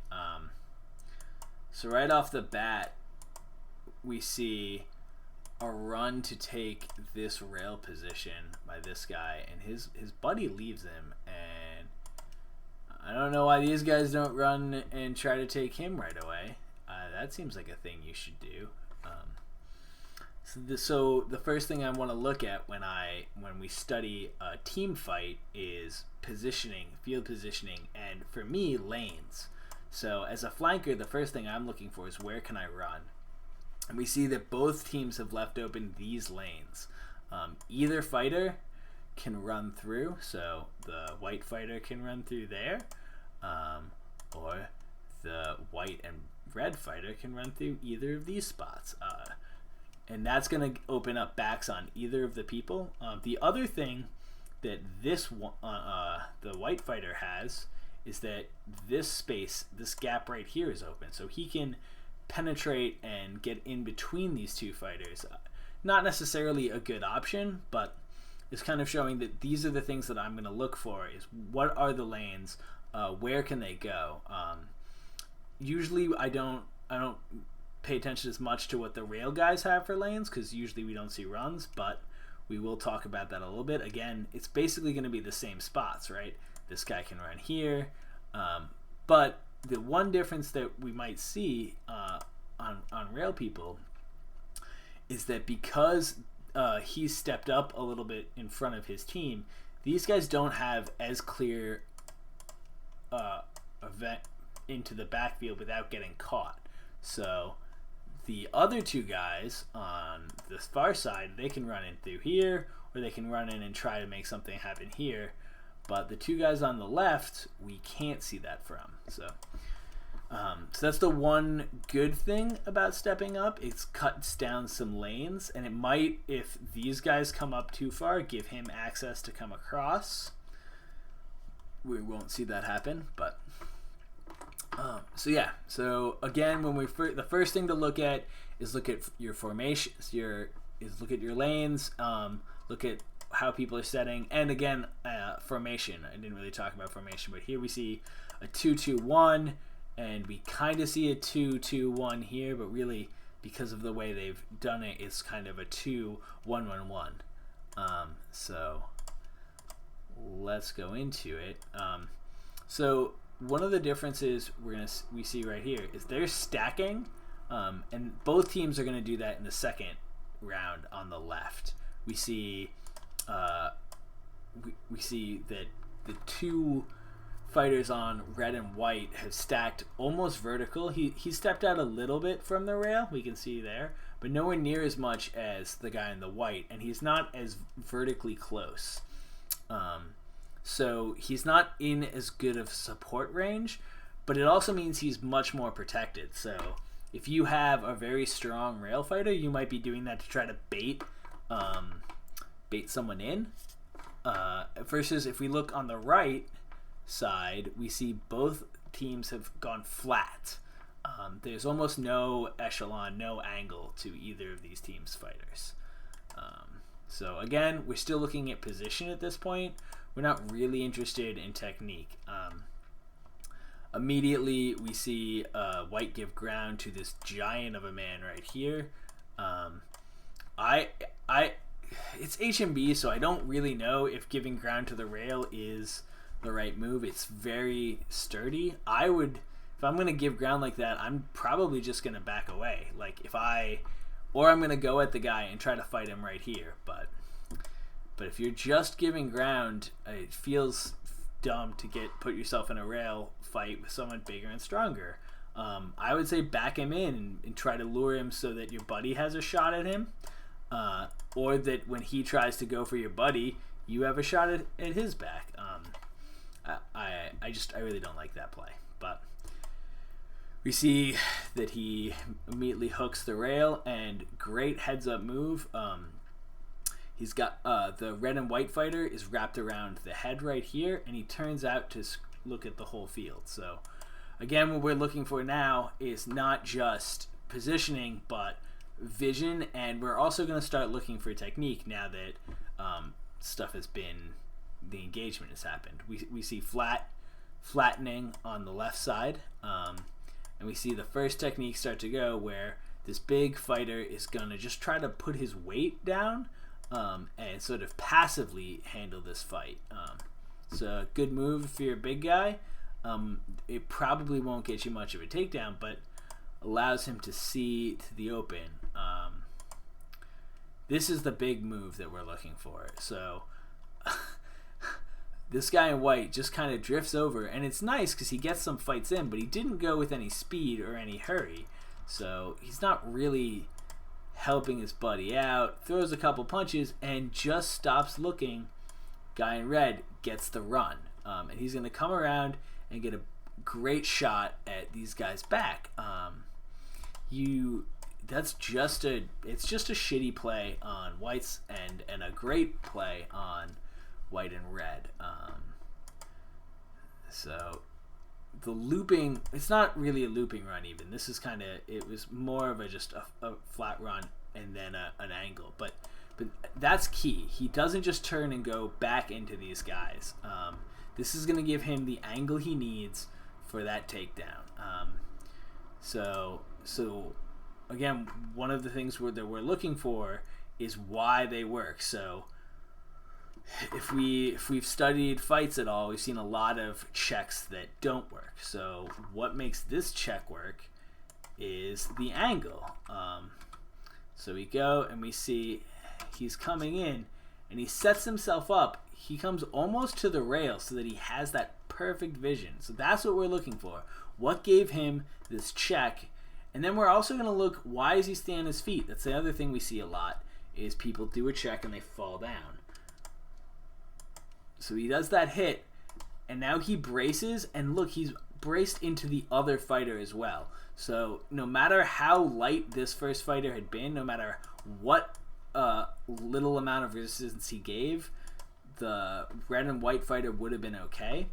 So right off the bat, we see a run to take this rail position by this guy, and his buddy leaves him, and I don't know why these guys don't run and try to take him right away. That seems like a thing you should do. So the first thing I want to look at when we study a team fight is positioning, field positioning, and for me, lanes. So as a flanker, the first thing I'm looking for is where can I run? And we see that both teams have left open these lanes. Either fighter can run through, so the white fighter can run through there, or the white and red fighter can run through either of these spots. And that's going to open up backs on either of the people. The other thing that the white fighter has is that this space, this gap right here is open. So he can penetrate and get in between these 2 fighters. Not necessarily a good option, but it's kind of showing that these are the things that I'm going to look for is what are the lanes, where can they go. Usually I don't pay attention as much to what the rail guys have for lanes because usually we don't see runs, but we will talk about that a little bit. Again, it's basically going to be the same spots, right? This guy can run here, but the one difference that we might see on rail people is that because he's stepped up a little bit in front of his team, these guys don't have as clear event into the backfield without getting caught. So the other 2 guys on the far side, they can run in through here, or they can run in and try to make something happen here. But the 2 guys on the left, we can't see that from. So that's the one good thing about stepping up. It cuts down some lanes, and it might, if these guys come up too far, give him access to come across. We won't see that happen, but so yeah. So again, when the first thing to look at is look at your formations, look at your lanes, look at how people are setting, and again, formation. I didn't really talk about formation, but here we see a 2-2-1, and we kind of see a 2-2-1 here, but really because of the way they've done it, it's kind of a 2-1-1-1. So let's go into it. So one of the differences we see right here is they're stacking, and both teams are going to do that in the second round on the left. We see we see that the 2 fighters on red and white have stacked almost vertical. He stepped out a little bit from the rail, we can see there, but nowhere near as much as the guy in the white, and he's not as vertically close. So he's not in as good of support range, but it also means he's much more protected. So if you have a very strong rail fighter, you might be doing that to try to bait someone in. Versus if we look on the right side, we see both teams have gone flat. There's almost no echelon, no angle to either of these teams' fighters. So again, we're still looking at position at this point. We're not really interested in technique. Immediately, we see White give ground to this giant of a man right here. It's HMB, so I don't really know if giving ground to the rail is the right move. It's very sturdy. If I'm going to give ground like that, I'm probably just going to back away. Or I'm going to go at the guy and try to fight him right here. But if you're just giving ground, it feels dumb to put yourself in a rail fight with someone bigger and stronger. I would say back him in and try to lure him so that your buddy has a shot at him, or that when he tries to go for your buddy, you have a shot at his back. I really don't like that play. But we see that he immediately hooks the rail, and great heads up move. He's got the red and white fighter is wrapped around the head right here, and he turns out to look at the whole field. So again, what we're looking for now is not just positioning, but vision, and we're also going to start looking for technique now that the engagement has happened. We see flattening on the left side, and we see the first technique start to go where this big fighter is going to just try to put his weight down and sort of passively handle this fight. It's a good move if you're a big guy. It probably won't get you much of a takedown, but allows him to see to the open. This is the big move that we're looking for. So this guy in white just kind of drifts over, and it's nice because he gets some fights in, but he didn't go with any speed or any hurry. So he's not really helping his buddy out. Throws a couple punches and just stops looking. Guy in red gets the run, and he's going to come around and get a great shot at these guys' back. It's just a shitty play on whites and a great play on white and red. So the looping, it's not really a looping run even. This is it was more of just a flat run and then an angle. But that's key. He doesn't just turn and go back into these guys. This is going to give him the angle he needs for that takedown. So again, one of the things that we're looking for is why they work. So if we've studied fights at all, we've seen a lot of checks that don't work. So what makes this check work is the angle. So we go and we see he's coming in and he sets himself up. He comes almost to the rail so that he has that perfect vision. So that's what we're looking for. What gave him this check? And then we're also going to look, why is he staying on his feet? That's the other thing we see a lot, is people do a check and they fall down. So he does that hit, and now he braces, and look, he's braced into the other fighter as well. So no matter how light this first fighter had been, no matter what little amount of resistance he gave, the red and white fighter would have been okay.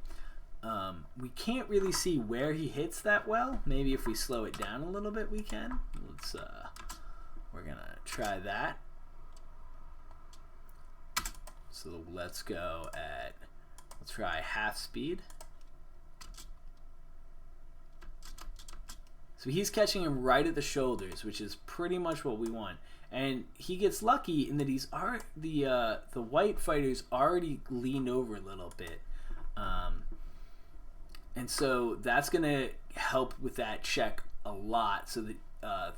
We can't really see where he hits that well. Maybe if we slow it down a little bit, we can. We're gonna try that. So let's try half speed. So he's catching him right at the shoulders, which is pretty much what we want. And he gets lucky in that the white fighter's already leaned over a little bit. And so that's going to help with that check a lot, so that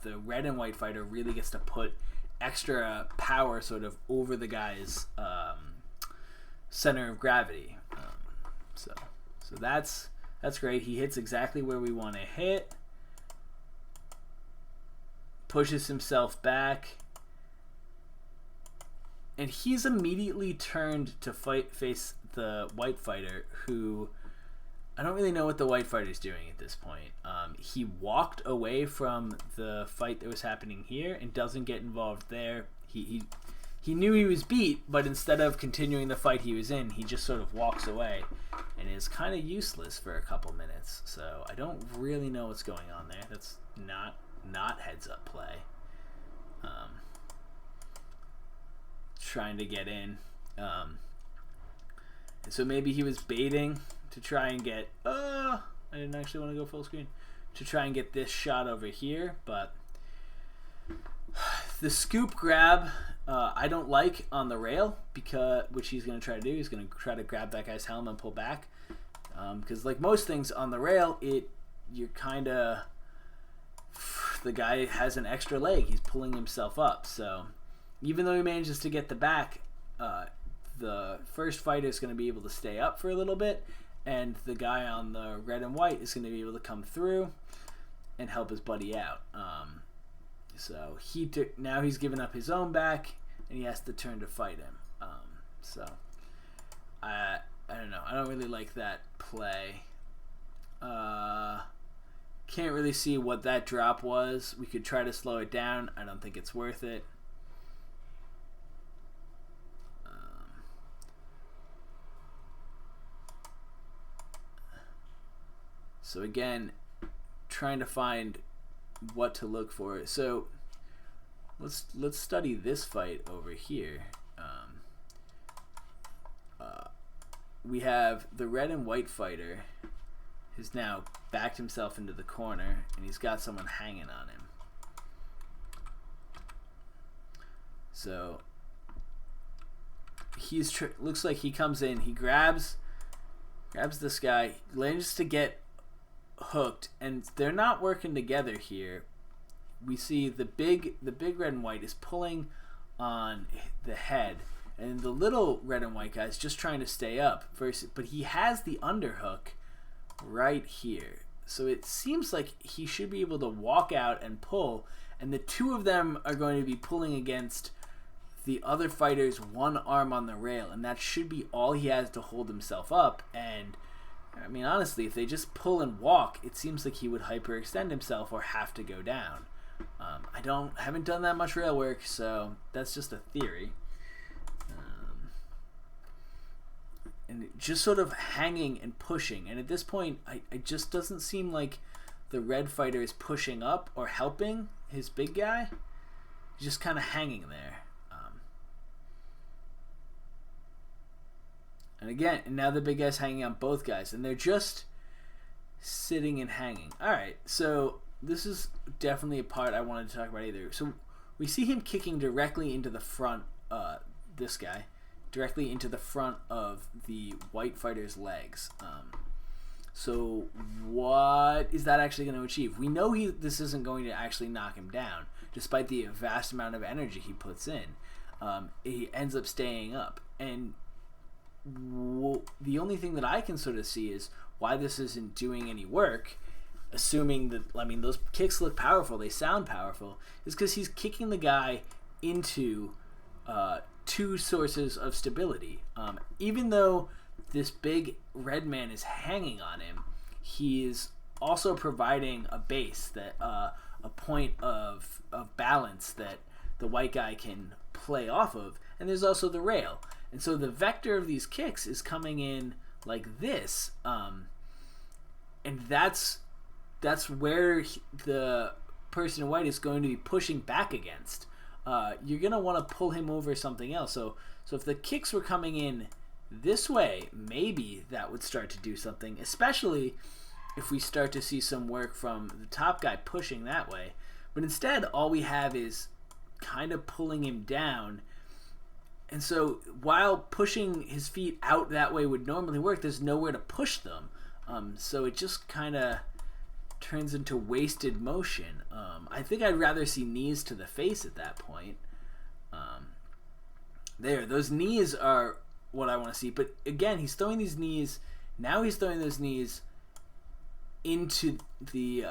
the red and white fighter really gets to put extra power sort of over the guy's center of gravity. So that's great. He hits exactly where we want to hit. Pushes himself back. And he's immediately turned to face the white fighter, who I don't really know what the white fighter's doing at this point. He walked away from the fight that was happening here and doesn't get involved there. He he knew he was beat, but instead of continuing the fight he was in, he just sort of walks away and is kind of useless for a couple minutes. So I don't really know what's going on there. That's not heads up play. Trying to get in. And so maybe he was baiting to try and get... I didn't actually want to go full screen. To try and get this shot over here, but the scoop grab I don't like on the rail, which he's going to try to do. He's going to try to grab that guy's helmet and pull back. Because like most things on the rail, you're kind of... The guy has an extra leg. He's pulling himself up, so... Even though he manages to get the back, the first fighter is going to be able to stay up for a little bit, and the guy on the red and white is going to be able to come through and help his buddy out. So now he's given up his own back, and he has to turn to fight him. So I don't know. I don't really like that play. Can't really see what that drop was. We could try to slow it down. I don't think it's worth it. So again, trying to find what to look for. So let's study this fight over here. We have the red and white fighter who's now backed himself into the corner, and he's got someone hanging on him. So looks like he comes in, he grabs this guy, manages to get hooked, and they're not working together here. We see the big red and white is pulling on the head, and the little red and white guy's just trying to stay up first, but he has the underhook right here. So it seems like he should be able to walk out and pull, and the two of them are going to be pulling against the other fighter's one arm on the rail, and that should be all he has to hold himself up. And I mean, honestly, if they just pull and walk, it seems like he would hyperextend himself or have to go down. I haven't done that much rail work, so that's just a theory. And just sort of hanging and pushing. And at this point, it just doesn't seem like the red fighter is pushing up or helping his big guy. He's just kind of hanging there. And again, now the big guy's hanging on both guys, and they're just sitting and hanging. All right, so this is definitely a part I wanted to talk about either. So we see him kicking directly into the front, this guy, directly into the front of the white fighter's legs. So what is that actually going to achieve? We know this isn't going to actually knock him down, despite the vast amount of energy he puts in. He ends up staying up, and the only thing that I can sort of see is why this isn't doing any work, assuming that, I mean, those kicks look powerful, they sound powerful, is because he's kicking the guy into two sources of stability. Even though this big red man is hanging on him, he's also providing a base, that a point of balance that the white guy can play off of, and there's also the rail. And so the vector of these kicks is coming in like this, and that's where the person in white is going to be pushing back against. You're going to want to pull him over something else. So if the kicks were coming in this way, maybe that would start to do something, especially if we start to see some work from the top guy pushing that way. But instead, all we have is kind of pulling him down. And so while pushing his feet out that way would normally work, there's nowhere to push them. So it just kind of turns into wasted motion. I think I'd rather see knees to the face at that point. Those knees are what I want to see. But again, he's throwing these knees. Now he's throwing those knees into the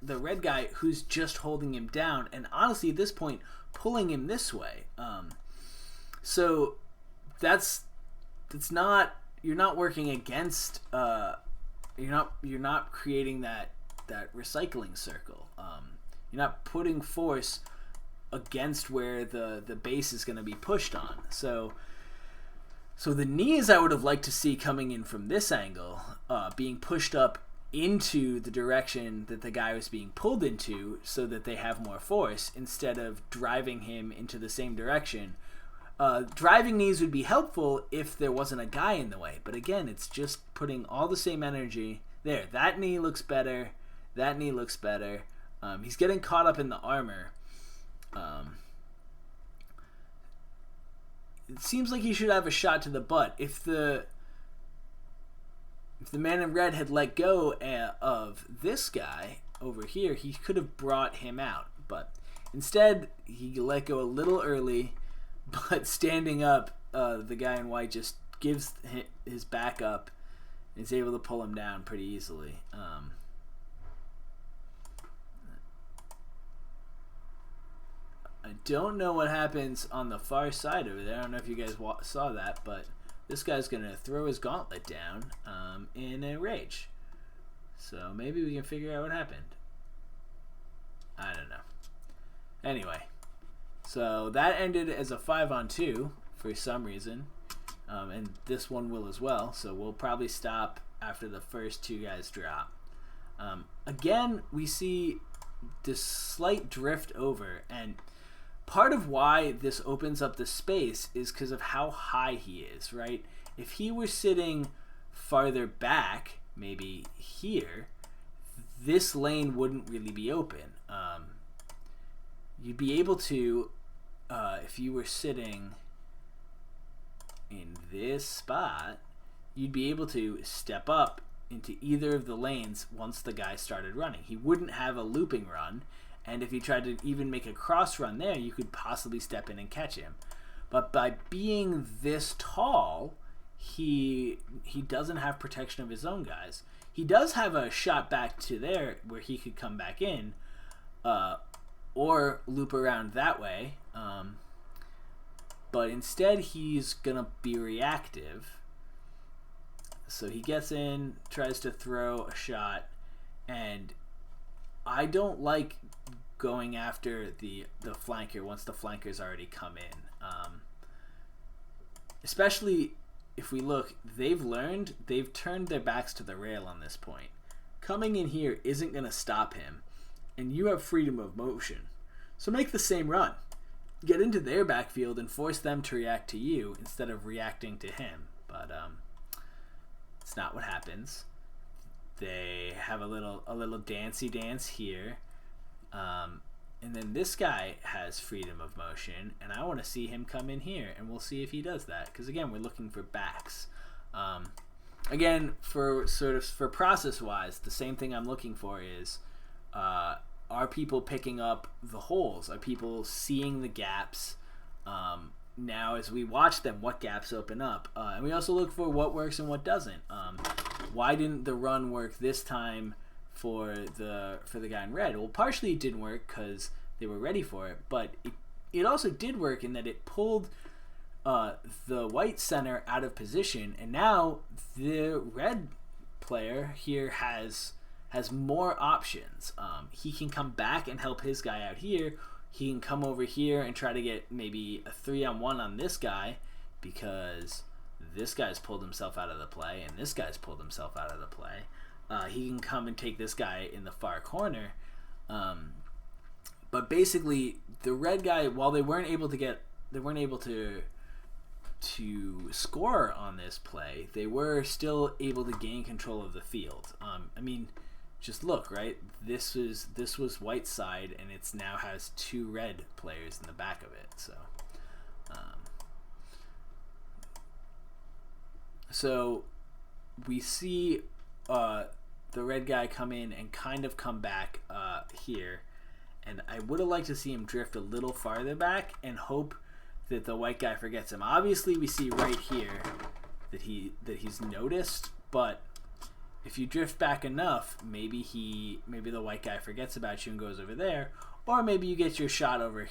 red guy who's just holding him down. And honestly, at this point, pulling him this way. So that's not, you're not working against, you're not creating that recycling circle. You're not putting force against where the base is going to be pushed on. So the knees I would have liked to see coming in from this angle, being pushed up into the direction that the guy was being pulled into so that they have more force instead of driving him into the same direction. Driving knees would be helpful if there wasn't a guy in the way. But again, it's just putting all the same energy. There, that knee looks better. That knee looks better. He's getting caught up in the armor. It seems like he should have a shot to the butt. If the man in red had let go of this guy over here, he could have brought him out. But instead, he let go a little early. But standing up, the guy in white just gives his back up and is able to pull him down pretty easily. I don't know what happens on the far side over there. I don't know if you guys saw that, but this guy's going to throw his gauntlet down in a rage. So maybe we can figure out what happened. I don't know. Anyway. So that ended as a 5-on-2 for some reason, and this one will as well. So we'll probably stop after the first two guys drop. Again, we see this slight drift over, and part of why this opens up the space is because of how high he is, right? If he were sitting farther back, maybe here, this lane wouldn't really be open. You'd be able to, if you were sitting in this spot, you'd be able to step up into either of the lanes once the guy started running. He wouldn't have a looping run, and if he tried to even make a cross run there, you could possibly step in and catch him. But by being this tall, he doesn't have protection of his own guys. He does have a shot back to there where he could come back in, or loop around that way, but instead he's gonna be reactive. So he gets in, tries to throw a shot, and I don't like going after the flanker once the flanker's already come in, especially if we look. They've turned their backs to the rail on this point. Coming in here isn't gonna stop him, and you have freedom of motion. So make the same run. Get into their backfield and force them to react to you instead of reacting to him. But it's not what happens. They have a little dancey dance here. And then this guy has freedom of motion, and I want to see him come in here, and we'll see if he does that. Because again, we're looking for backs. Again, for process-wise, the same thing I'm looking for is, are people picking up the holes? Are people seeing the gaps? Now, as we watch them, what gaps open up? And we also look for what works and what doesn't. Why didn't the run work this time for the guy in red? Well, partially it didn't work because they were ready for it, but it also did work in that it pulled the white center out of position, and now the red player here has more options. He can come back and help his guy out here. He can come over here and try to get maybe a 3-on-1 on this guy because this guy's pulled himself out of the play and this guy's pulled himself out of the play. He can come and take this guy in the far corner. But basically, the red guy, while they weren't able to score on this play, they were still able to gain control of the field. I mean, just look, right? This was white side, and it's now has two red players in the back of it. So we see the red guy come in and kind of come back here, and I would have liked to see him drift a little farther back and hope that the white guy forgets him. Obviously, we see right here that he's noticed, but if you drift back enough, maybe the white guy forgets about you and goes over there, or maybe you get your shot over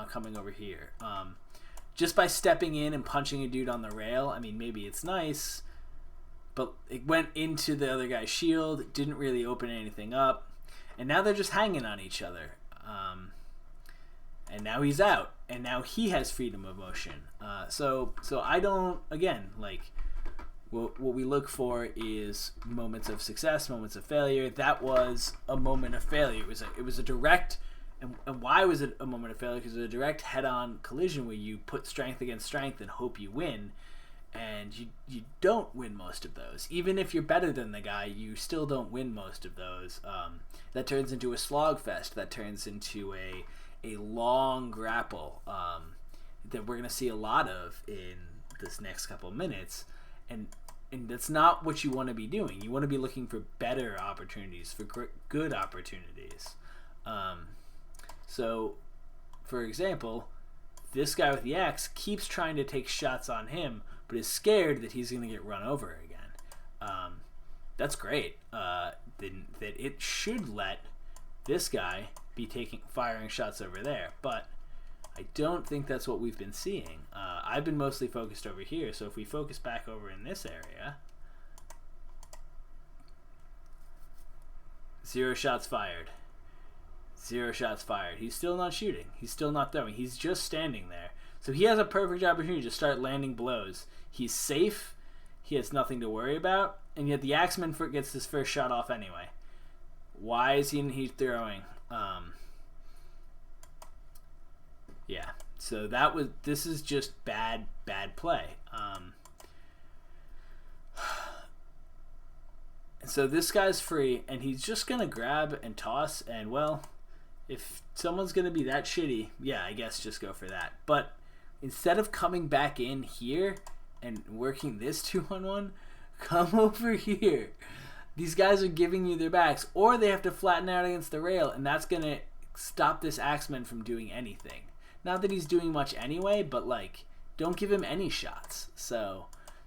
coming over here. Just by stepping in and punching a dude on the rail, I mean, maybe it's nice, but it went into the other guy's shield, didn't really open anything up, and now they're just hanging on each other. and now he's out, and now he has freedom of motion. So I don't, again, like, what we look for is moments of success, moments of failure. That was a moment of failure. It was a direct, and why was it a moment of failure? Because it was a direct head-on collision where you put strength against strength and hope you win, and you don't win most of those. Even if you're better than the guy, you still don't win most of those. That turns into a slog fest. That turns into a long grapple that we're going to see a lot of in this next couple of minutes. And that's not what you want to be doing. You want to be looking for better opportunities, for good opportunities. So, for example, this guy with the axe keeps trying to take shots on him, but is scared that he's going to get run over again. That's great. That it should let this guy be firing shots over there, but I don't think that's what we've been seeing. I've been mostly focused over here, so if we focus back over in this area, 0 shots fired. 0 shots fired. He's still not shooting. He's still not throwing. He's just standing there. So he has a perfect opportunity to start landing blows. He's safe. He has nothing to worry about, and yet the Axeman gets his first shot off anyway. Why is he throwing? Yeah. So this is just bad play. So this guy's free, and he's just gonna grab and toss, and well, if someone's gonna be that shitty, yeah, I guess just go for that. But instead of coming back in here and working this 2-on-1, come over here. These guys are giving you their backs, or they have to flatten out against the rail, and that's gonna stop this Axeman from doing anything. Not that he's doing much anyway, but like, don't give him any shots. So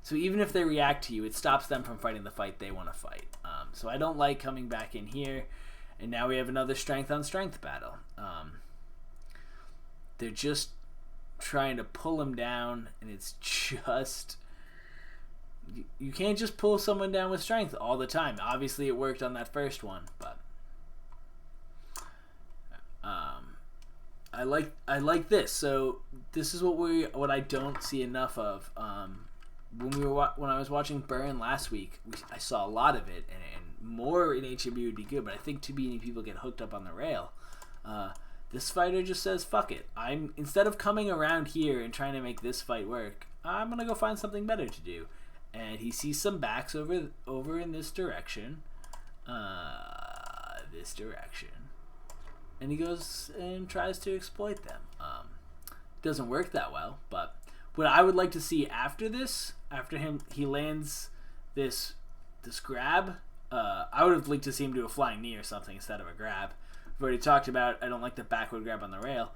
even if they react to you, it stops them from fighting the fight they want to fight. So I don't like coming back in here, and now we have another strength on strength battle. They're just trying to pull him down, and it's just, you can't just pull someone down with strength all the time. Obviously, it worked on that first one, but I like this. So this is what I don't see enough of. When I was watching Burn last week, I saw a lot of it, and more in HMB would be good. But I think too many people get hooked up on the rail. This fighter just says, "Fuck it." Instead of coming around here and trying to make this fight work, I'm gonna go find something better to do. And he sees some backs over in this direction. And he goes and tries to exploit them. Doesn't work that well, but what I would like to see after this, he lands this grab. I would have liked to see him do a flying knee or something instead of a grab. We've already talked about, I don't like the backward grab on the rail.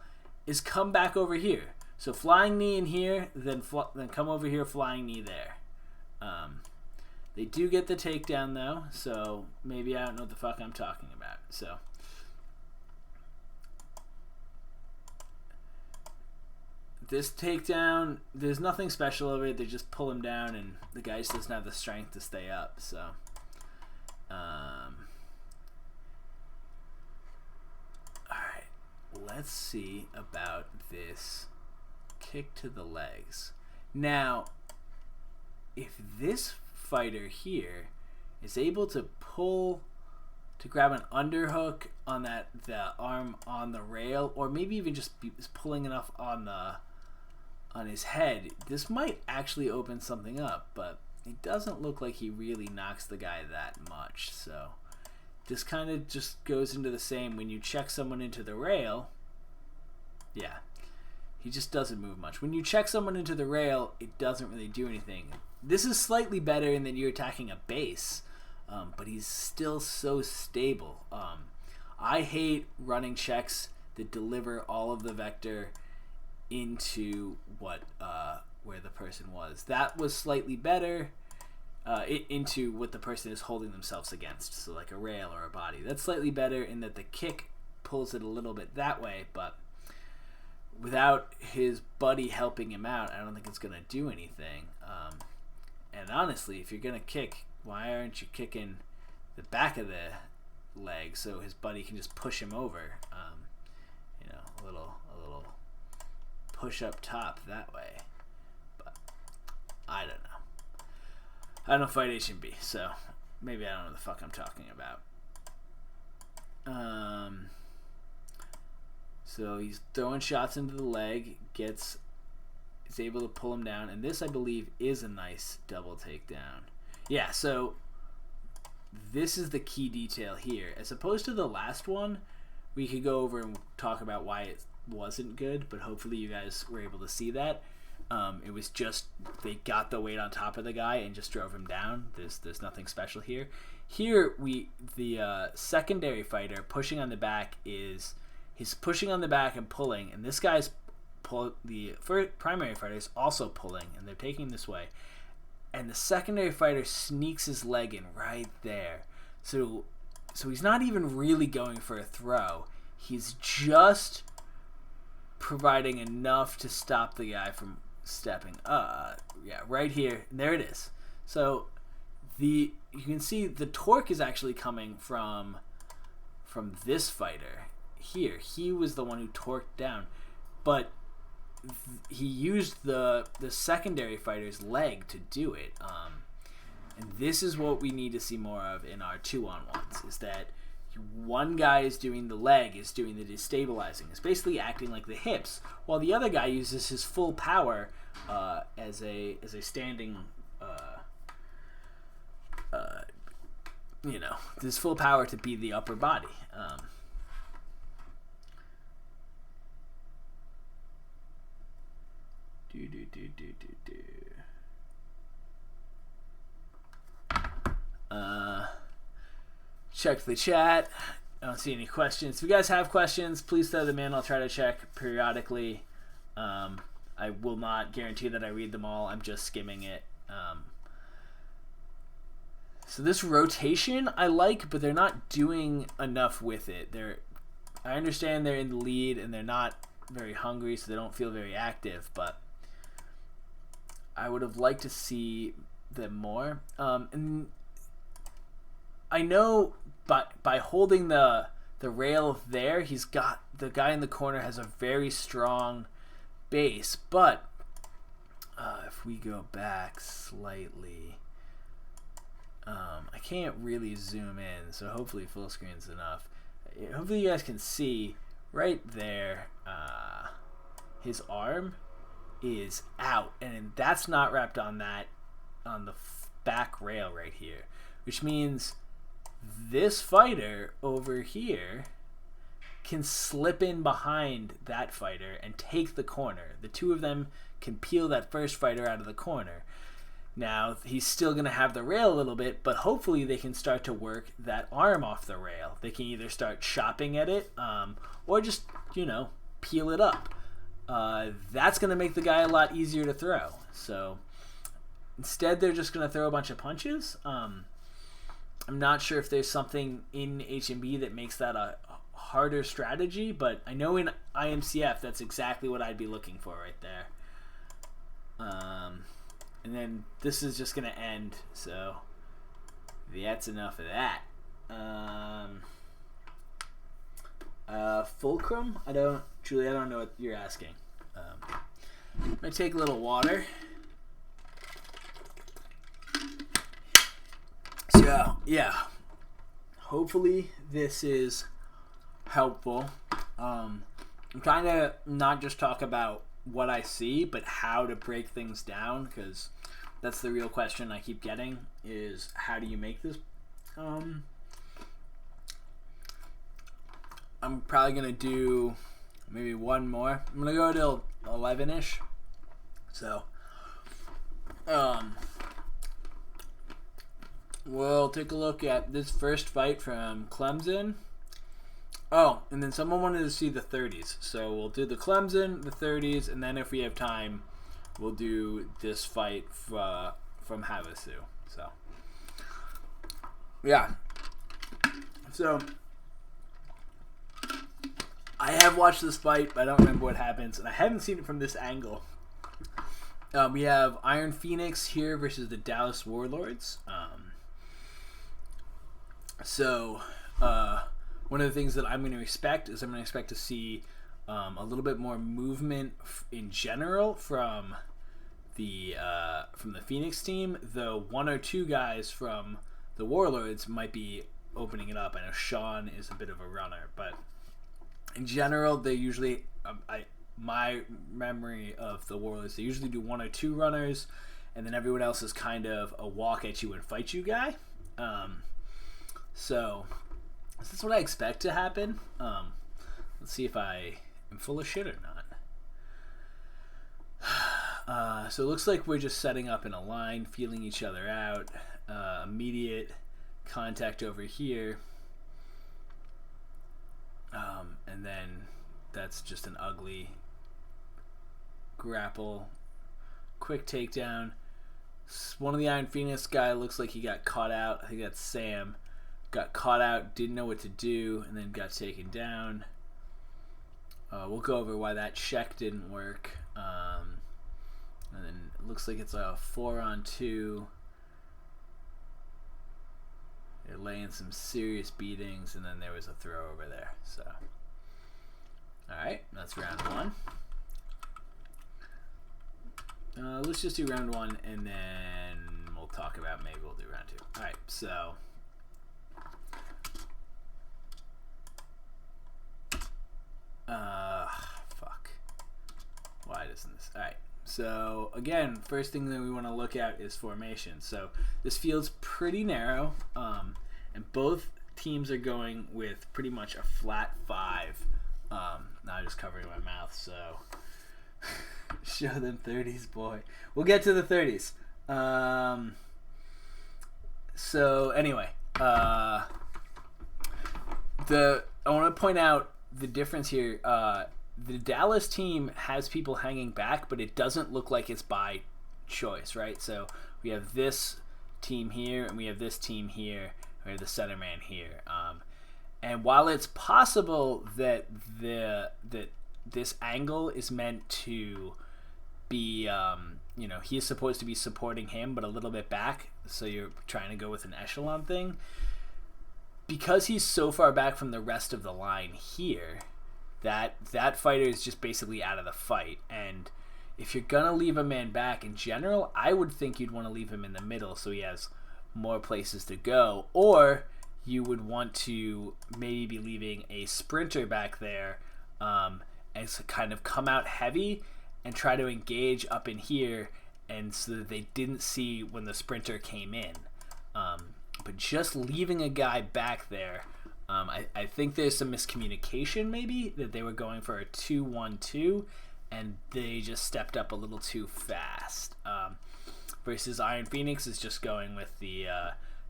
Is come back over here. So flying knee in here, then come over here, flying knee there. They do get the takedown though, so maybe I don't know what the fuck I'm talking about. So this takedown, there's nothing special over it. They just pull him down, and the guy just doesn't have the strength to stay up. So, all right, let's see about this kick to the legs. Now, if this fighter here is able to grab an underhook on the arm on the rail, or maybe even just is pulling enough on his head, this might actually open something up, but it doesn't look like he really knocks the guy that much. So this kind of just goes into the same, when you check someone into the rail, yeah, he just doesn't move much. When you check someone into the rail, it doesn't really do anything. This is slightly better in that you're attacking a base, but he's still so stable. I hate running checks that deliver all of the vector into where the person was. That was slightly better into what the person is holding themselves against, so like a rail or a body. That's slightly better in that the kick pulls it a little bit that way, but without his buddy helping him out, I don't think it's going to do anything. And honestly, if you're going to kick, why aren't you kicking the back of the leg so his buddy can just push him over? A little push up top that way. But I don't know. I don't fight HMB, so maybe I don't know what the fuck I'm talking about. So he's throwing shots into the leg, is able to pull him down, and this, I believe, is a nice double takedown. Yeah, so this is the key detail here. As opposed to the last one, we could go over and talk about why it wasn't good, but hopefully you guys were able to see that. It was just they got the weight on top of the guy and just drove him down. There's nothing special here. Here the secondary fighter pushing on the back he's pushing on the back and pulling, and this guy's the primary fighter is also pulling, and they're taking this way, and the secondary fighter sneaks his leg in right there. So he's not even really going for a throw. He's just providing enough to stop the guy from stepping. Right here. There it is. So you can see the torque is actually coming from this fighter here. He was the one who torqued down, but he used the secondary fighter's leg to do it. And this is what we need to see more of in our 2-on-1s, is that one guy is doing the leg, is doing the destabilizing. It's basically acting like the hips, while the other guy uses his full power as a standing, his full power to be the upper body. Check the chat. I don't see any questions. If you guys have questions, please throw them in. I'll try to check periodically. I will not guarantee that I read them all. I'm just skimming it. So this rotation I like, but they're not doing enough with it. I understand they're in the lead and they're not very hungry, so they don't feel very active, but I would have liked to see them more. And I know by holding the rail there, he's got the guy in the corner has a very strong base, but if we go back slightly, I can't really zoom in, so hopefully full screen's enough. Hopefully you guys can see right there, his arm is out, and that's not wrapped on the back rail right here, which means this fighter over here can slip in behind that fighter and take the corner. The two of them can peel that first fighter out of the corner. Now, he's still going to have the rail a little bit, but hopefully they can start to work that arm off the rail. They can either start chopping at it or just, peel it up. That's going to make the guy a lot easier to throw. So instead, they're just going to throw a bunch of punches. I'm not sure if there's something in HMB that makes that a harder strategy, but I know in IMCF that's exactly what I'd be looking for right there. And then this is just going to end, so that's enough of that. Fulcrum? Julie, I don't know what you're asking. I'm going to take a little water. So, yeah. Hopefully this is helpful. I'm trying to not just talk about what I see, but how to break things down, because that's the real question I keep getting, is how do you make this? I'm probably going to do maybe one more. I'm going to go till 11-ish. So, we'll take a look at this first fight from Clemson. Oh, and then someone wanted to see the 30s. So we'll do the Clemson, the 30s, and then if we have time, we'll do this fight from Havasu. So, yeah. So, I have watched this fight, but I don't remember what happens, and I haven't seen it from this angle. We have Iron Phoenix here versus the Dallas Warlords. One of the things that I'm going to expect is I'm going to expect to see A little bit more movement in general from the Phoenix team, though one or two guys from the Warlords might be opening it up. I know Sean is a bit of a runner, but in general, they usually, my memory of the Warlords, they usually do one or two runners, and then everyone else is kind of a walk at you and fight you guy. So this is what I expect to happen. Let's see if I am full of shit or not. So it looks like we're just setting up in a line, feeling each other out. Immediate contact over here. And then that's just an ugly grapple. Quick takedown. One of the Iron Phoenix guy looks like he got caught out. I think that's Sam. Got caught out, didn't know what to do, and then got taken down. We'll go over why that check didn't work. And then it looks like it's a 4-on-2. They're laying some serious beatings, and then there was a throw over there. So, alright, that's round one. Let's just do round one, and then we'll talk about maybe we'll do round two. Alright, so fuck. Why doesn't this? Alright, so again, first thing that we want to look at is formation. So this field's pretty narrow, and both teams are going with pretty much a flat 5. Now I'm just covering my mouth, so show them 30s, boy. We'll get to the 30s. So anyway, I want to point out the difference here. The Dallas team has people hanging back, but it doesn't look like it's by choice, right? So we have this team here, and we have this team here. We have the center man here. And while it's possible that this angle is meant to be, he's supposed to be supporting him, but a little bit back, so you're trying to go with an echelon thing. Because he's so far back from the rest of the line here, that fighter is just basically out of the fight. And if you're gonna leave a man back in general, I would think you'd want to leave him in the middle so he has more places to go, or you would want to maybe be leaving a sprinter back there, and so kind of come out heavy and try to engage up in here, and so that they didn't see when the sprinter came in. But just leaving a guy back there, I think there's some miscommunication maybe, that they were going for a 2-1-2, and they just stepped up a little too fast. Versus Iron Phoenix is just going with the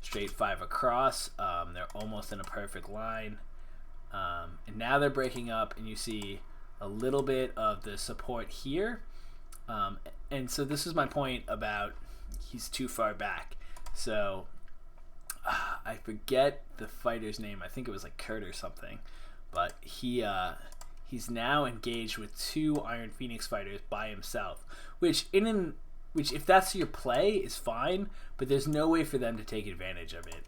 straight 5 across. They're almost in a perfect line. And now they're breaking up, and you see a little bit of the support here. And so this is my point about he's too far back. So I forget the fighter's name. I think it was like Kurt or something. But he's now engaged with 2 Iron Phoenix fighters by himself, which if that's your play is fine, but there's no way for them to take advantage of it.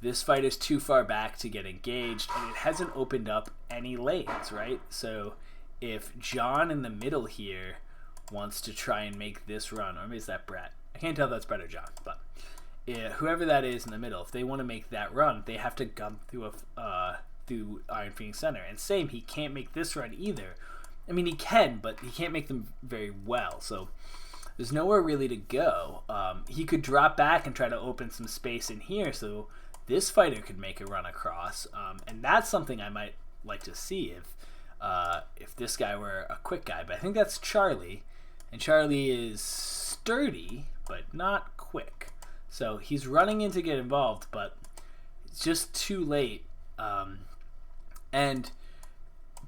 This fight is too far back to get engaged, and it hasn't opened up any lanes, right? So if John in the middle here wants to try and make this run, or maybe it's that Brett. I can't tell if that's Brett or John, but whoever that is in the middle, if they want to make that run, they have to come through through Iron Phoenix Center. And same, he can't make this run either. I mean, he can, but he can't make them very well. So there's nowhere really to go. He could drop back and try to open some space in here so this fighter could make a run across. And that's something I might like to see if this guy were a quick guy. But I think that's Charlie. And Charlie is sturdy, but not quick. So he's running in to get involved, but it's just too late. And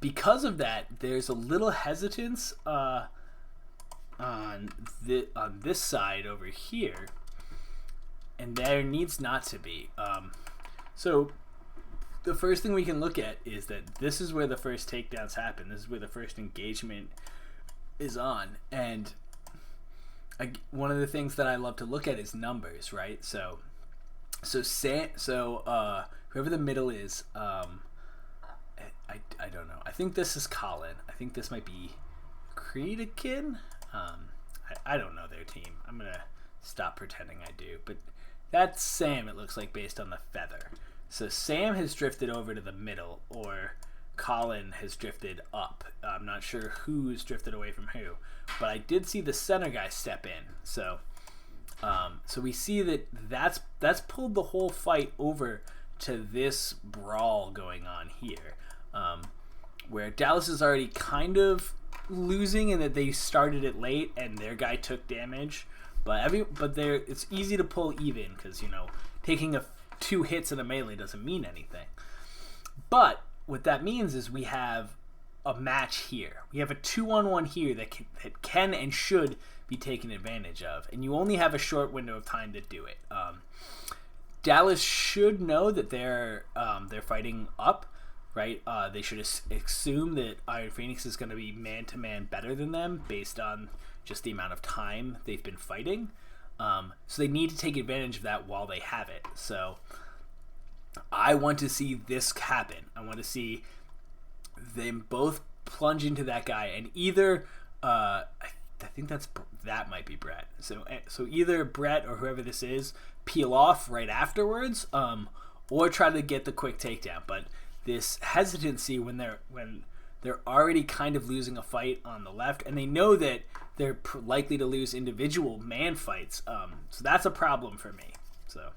because of that, there's a little hesitance on this side over here, and there needs not to be. So the first thing we can look at is that this is where the first takedowns happen. This is where the first engagement is on, and one of the things that I love to look at is numbers, right? So whoever the middle is, I I don't know. I think this is Colin. I think this might be Creedikin. I don't know their team. I'm going to stop pretending I do. But that's Sam, it looks like, based on the feather. So Sam has drifted over to the middle, or Colin has drifted up. I'm not sure who's drifted away from who. But I did see the center guy step in. So we see that's pulled the whole fight over to this brawl going on here, where Dallas is already kind of losing in that they started it late and their guy took damage, but it's easy to pull even because taking 2 hits in a melee doesn't mean anything. But what that means is we have a match here. We have a 2-on-1 here that can and should be taken advantage of, and you only have a short window of time to do it. Dallas should know that they're fighting up, right? They should assume that Iron Phoenix is going to be man-to-man better than them based on just the amount of time they've been fighting. So they need to take advantage of that while they have it. So I want to see this happen. I want to see them both plunge into that guy, and either I think that might be Brett. So either Brett or whoever this is peel off right afterwards, or try to get the quick takedown. But this hesitancy when they're already kind of losing a fight on the left, and they know that they're likely to lose individual man fights. So that's a problem for me. So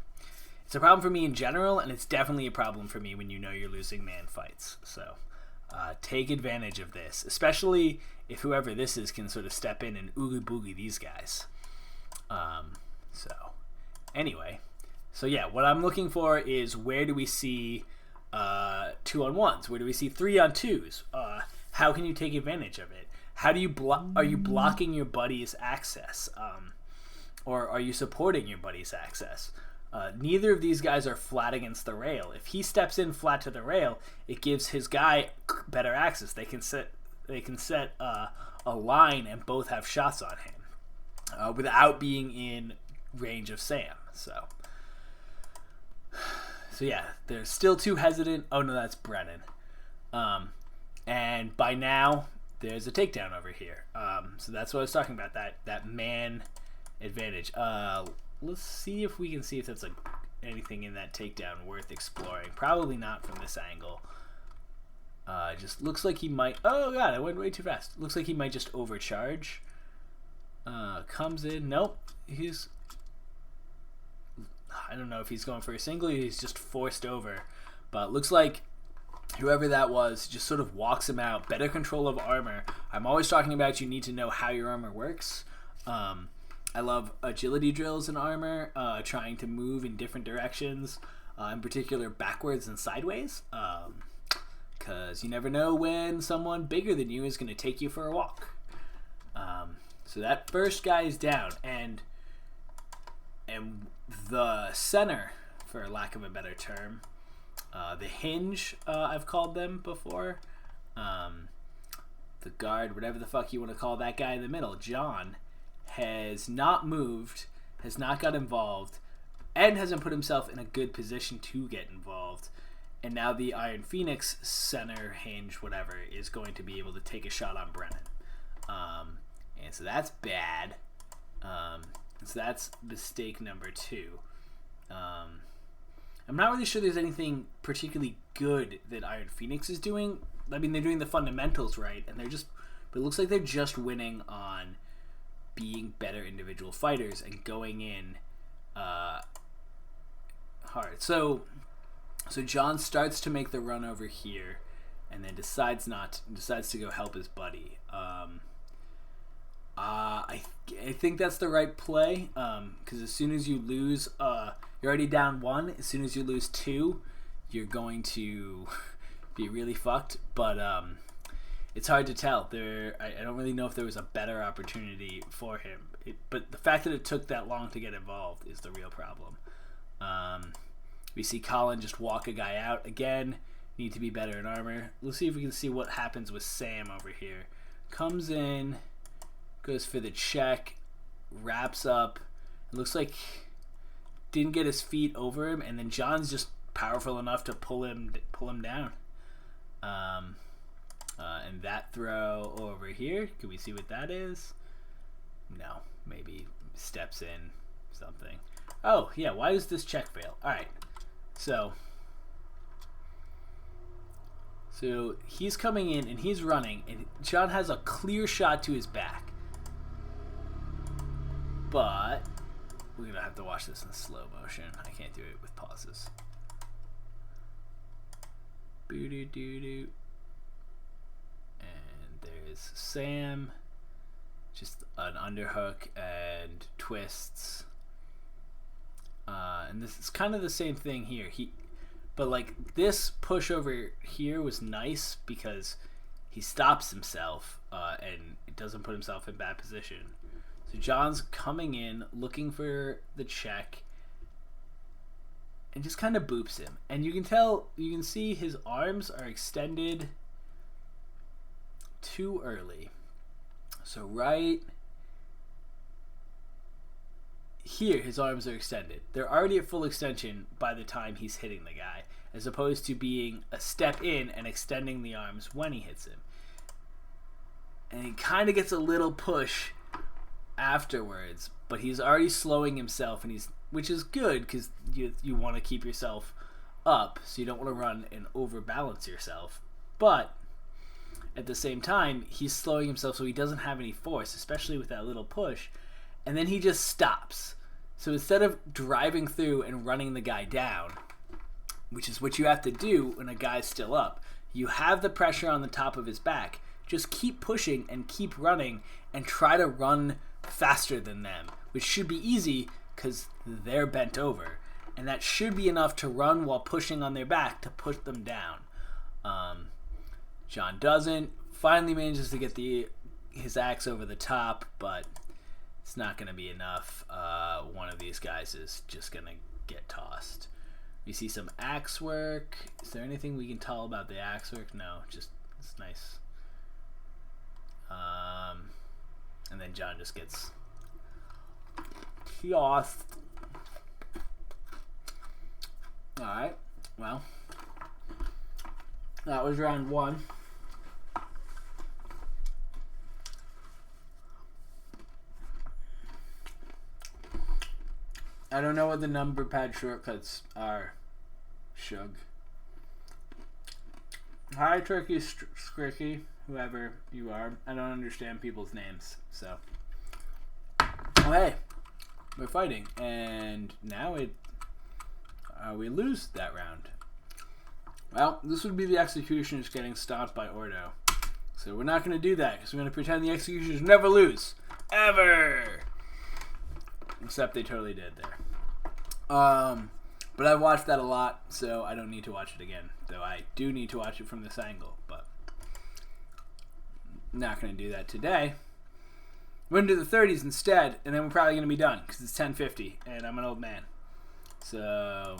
it's a problem for me in general, and it's definitely a problem for me when you know you're losing man fights. So take advantage of this, especially if whoever this is can sort of step in and oogie boogie these guys. Anyway, what I'm looking for is, where do we see 2-on-1s? Where do we see 3-on-2s? How can you take advantage of it? How do you are you blocking your buddy's access? Or are you supporting your buddy's access? Neither of these guys are flat against the rail. If he steps in flat to the rail, it gives his guy better access. They can set a line and both have shots on him without being in range of Sam. So they're still too hesitant. Oh no, that's Brennan. And by now there's a takedown over here. So that's what I was talking about, that man advantage. Let's see if we can see if that's anything in that takedown worth exploring. Probably not from this angle. It just looks like he might... Oh god, I went way too fast. Looks like he might just overcharge. Comes in. Nope. I don't know if he's going for a single or he's just forced over. But looks like whoever that was just sort of walks him out. Better control of armor. I'm always talking about you need to know how your armor works. I love agility drills in armor, trying to move in different directions, in particular backwards and sideways, because you never know when someone bigger than you is going to take you for a walk. So that first guy is down, and the center, for lack of a better term, the hinge, I've called them before, the guard, whatever the fuck you want to call that guy in the middle, John, has not moved, has not got involved, and hasn't put himself in a good position to get involved. And now the Iron Phoenix center hinge, whatever, is going to be able to take a shot on Brennan. And so that's bad. So that's mistake number 2. I'm not really sure there's anything particularly good that Iron Phoenix is doing. I mean, they're doing the fundamentals right, and but it looks like they're just winning on being better individual fighters and going in hard. So John starts to make the run over here, and then decides to go help his buddy. I think that's the right play, because as soon as you lose, you're already down 1. As soon as you lose 2, you're going to be really fucked. But it's hard to tell. I don't really know if there was a better opportunity for him. But the fact that it took that long to get involved is the real problem. We see Colin just walk a guy out again. Need to be better in armor. Let's see if we can see what happens with Sam over here. Comes in, goes for the check, wraps up. It looks like didn't get his feet over him, and then John's just powerful enough to pull him down. And that throw over here, can we see what that is? No, maybe steps in something. Oh, yeah, why does this check fail? All right, so he's coming in and he's running, and John has a clear shot to his back. But we're going to have to watch this in slow motion. I can't do it with pauses. Boo-doo-doo-doo. And there's Sam. Just an underhook and twists. And this is kind of the same thing here. But like this push over here was nice because he stops himself and it doesn't put himself in bad position. So John's coming in, looking for the check, and just kind of boops him. And you can see his arms are extended too early. So right here, his arms are extended. They're already at full extension by the time he's hitting the guy, as opposed to being a step in and extending the arms when he hits him. And he kind of gets a little push afterwards, but he's already slowing himself, and which is good because you want to keep yourself up, so you don't want to run and overbalance yourself. But at the same time, he's slowing himself so he doesn't have any force, especially with that little push. And then he just stops. So instead of driving through and running the guy down, which is what you have to do when a guy's still up, you have the pressure on the top of his back. Just keep pushing and keep running and try to run faster than them, which should be easy because they're bent over. And that should be enough to run while pushing on their back to push them down. John doesn't. Finally manages to get his axe over the top, but it's not going to be enough. One of these guys is just going to get tossed. We see some axe work. Is there anything we can tell about the axe work? No, just it's nice. And then John just gets tossed. Alright, well, that was round one. I don't know what the number pad shortcuts are. Shug. Hi, Turkey Scricky, whoever you are. I don't understand people's names, so. Oh, hey, we're fighting, and now we lose that round. Well, this would be the Executioners getting stopped by Ordo. So we're not going to do that, because we're going to pretend the Executioners never lose. Ever! Except they totally did there. But I've watched that a lot, so I don't need to watch it again. Though I do need to watch it from this angle, but not going to do that today. We're going to do the 30s instead, and then we're probably going to be done, because it's 10:50, and I'm an old man. So,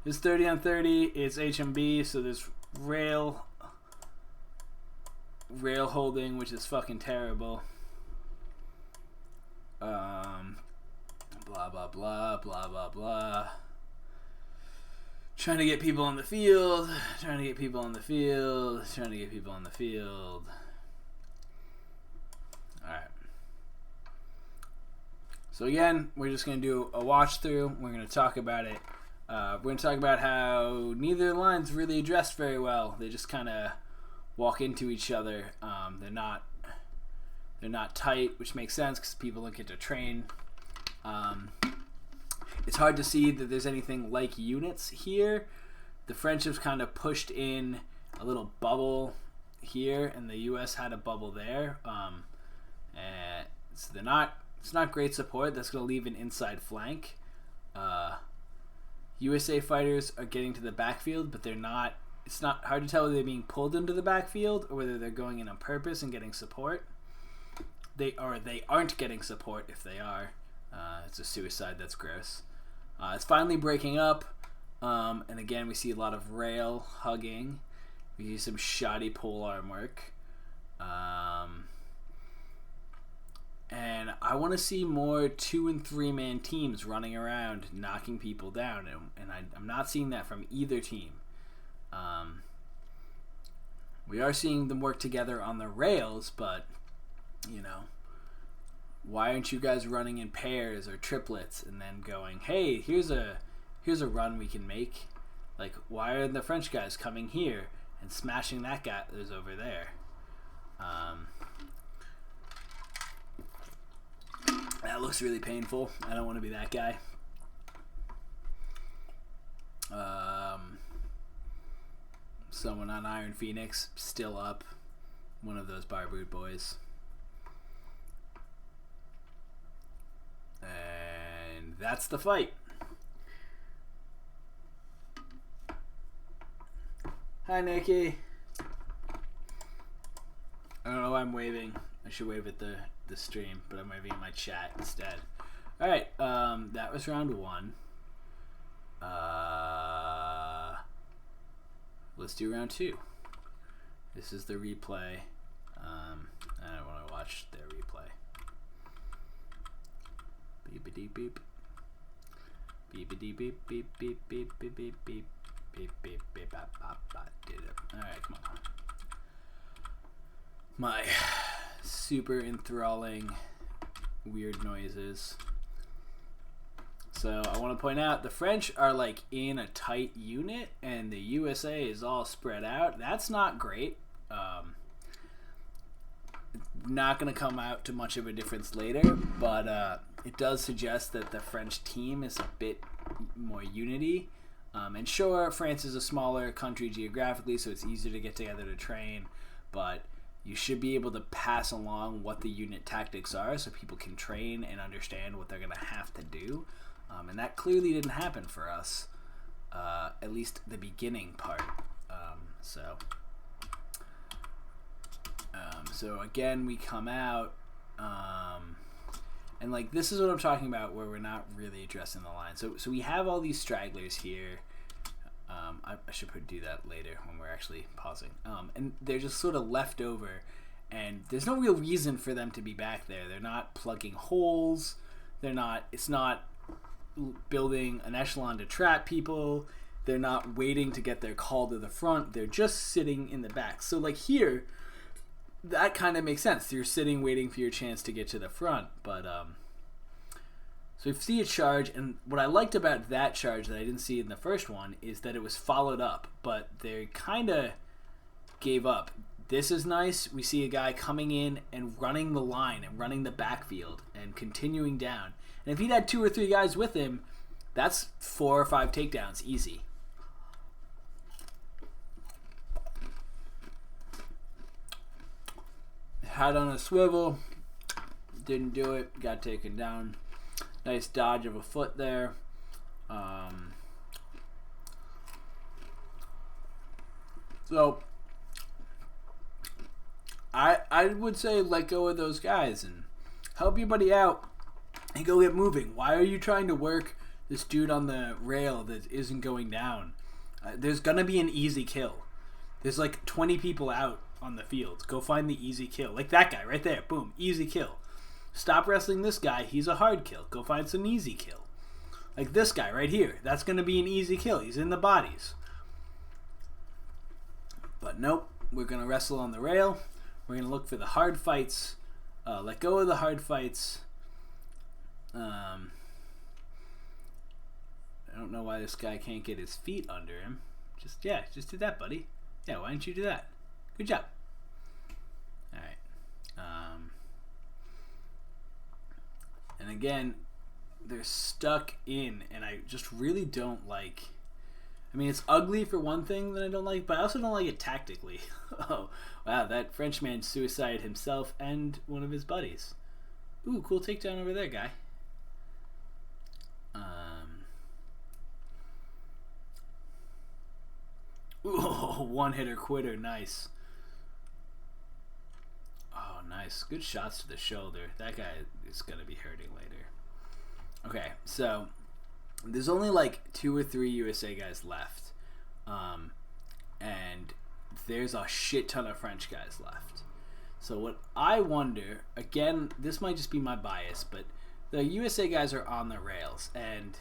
this 30 on 30, it's HMB, so there's rail holding, which is fucking terrible. Blah, blah, blah, blah, blah, blah. Trying to get people on the field. Trying to get people on the field. Trying to get people on the field. Alright. So again, we're just going to do a watch through. We're going to talk about it. We're going to talk about how neither lines really addressed very well. They just kind of walk into each other. They're not tight, which makes sense because people don't get to train. It's hard to see that there's anything like units here. The French have kind of pushed in a little bubble here, and the U.S. had a bubble there. So it's not great support. That's going to leave an inside flank. USA fighters are getting to the backfield, but they're not. It's not hard to tell whether they're being pulled into the backfield or whether they're going in on purpose and getting support. They aren't getting support if they are. It's a suicide. That's gross. It's finally breaking up, and again we see a lot of rail hugging. We see some shoddy polearm work, and I want to see more 2- and 3-man teams running around knocking people down, and I'm not seeing that from either team. We are seeing them work together on the rails, but, you know, why aren't you guys running in pairs or triplets and then going, hey, here's a run we can make? Like, why are the French guys coming here and smashing that guy that's over there? That looks really painful. I don't want to be that guy. Someone on Iron Phoenix still up. One of those Barboot boys. And that's the fight. Hi, Nikki. I don't know why I'm waving. I should wave at the stream, but I'm waving at my chat instead. All right, that was round 1. Let's do round 2. This is the replay. I don't want to watch their replay. Beep beep. Beep beep beep beep beep beep beep beep beep beep beep beep beep bop bop bop. Did it. All right, come on. My super enthralling weird noises. So I want to point out the French are like in a tight unit and the USA is all spread out. That's not great. Not going to come out to much of a difference later, but it does suggest that the French team is a bit more unity. And sure, France is a smaller country geographically, so it's easier to get together to train, but you should be able to pass along what the unit tactics are so people can train and understand what they're going to have to do. And that clearly didn't happen for us, at least the beginning part. So again, we come out, and like this is what I'm talking about, where we're not really addressing the line. So we have all these stragglers here. I should do that later when we're actually pausing. And they're just sort of left over, and there's no real reason for them to be back there. They're not plugging holes. It's not building an echelon to trap people. They're not waiting to get their call to the front. They're just sitting in the back. So like here, that kind of makes sense. You're sitting waiting for your chance to get to the front. But so we see a charge, and what I liked about that charge that I didn't see in the first one is that it was followed up, but they kind of gave up. This is nice. We see a guy coming in and running the line and running the backfield and continuing down. And if he'd had 2 or 3 guys with him, that's 4 or 5 takedowns easy. Had on a swivel, didn't do it, got taken down. Nice dodge of a foot there. So I would say let go of those guys and help your buddy out and go get moving. Why are you trying to work this dude on the rail that isn't going down? There's gonna be an easy kill. There's like 20 people out on the field. Go find the easy kill. Like that guy right there. Boom. Easy kill. Stop wrestling this guy. He's a hard kill. Go find some easy kill. Like this guy right here. That's going to be an easy kill. He's in the bodies. But nope. We're going to wrestle on the rail. We're going to look for the hard fights. Let go of the hard fights. I don't know why this guy can't get his feet under him. Just do that, buddy. Yeah, why didn't you do that? Good job. All right. And again, they're stuck in, and I just really don't like. I mean, it's ugly for one thing that I don't like, but I also don't like it tactically. Oh, wow, that Frenchman suicided himself and one of his buddies. Ooh, cool takedown over there, guy. Ooh, one-hitter quitter, nice. Oh, nice. Good shots to the shoulder. That guy is going to be hurting later. Okay, so there's only like 2 or 3 USA guys left. And there's a shit ton of French guys left. So what I wonder, again, this might just be my bias, but the USA guys are on the rails, and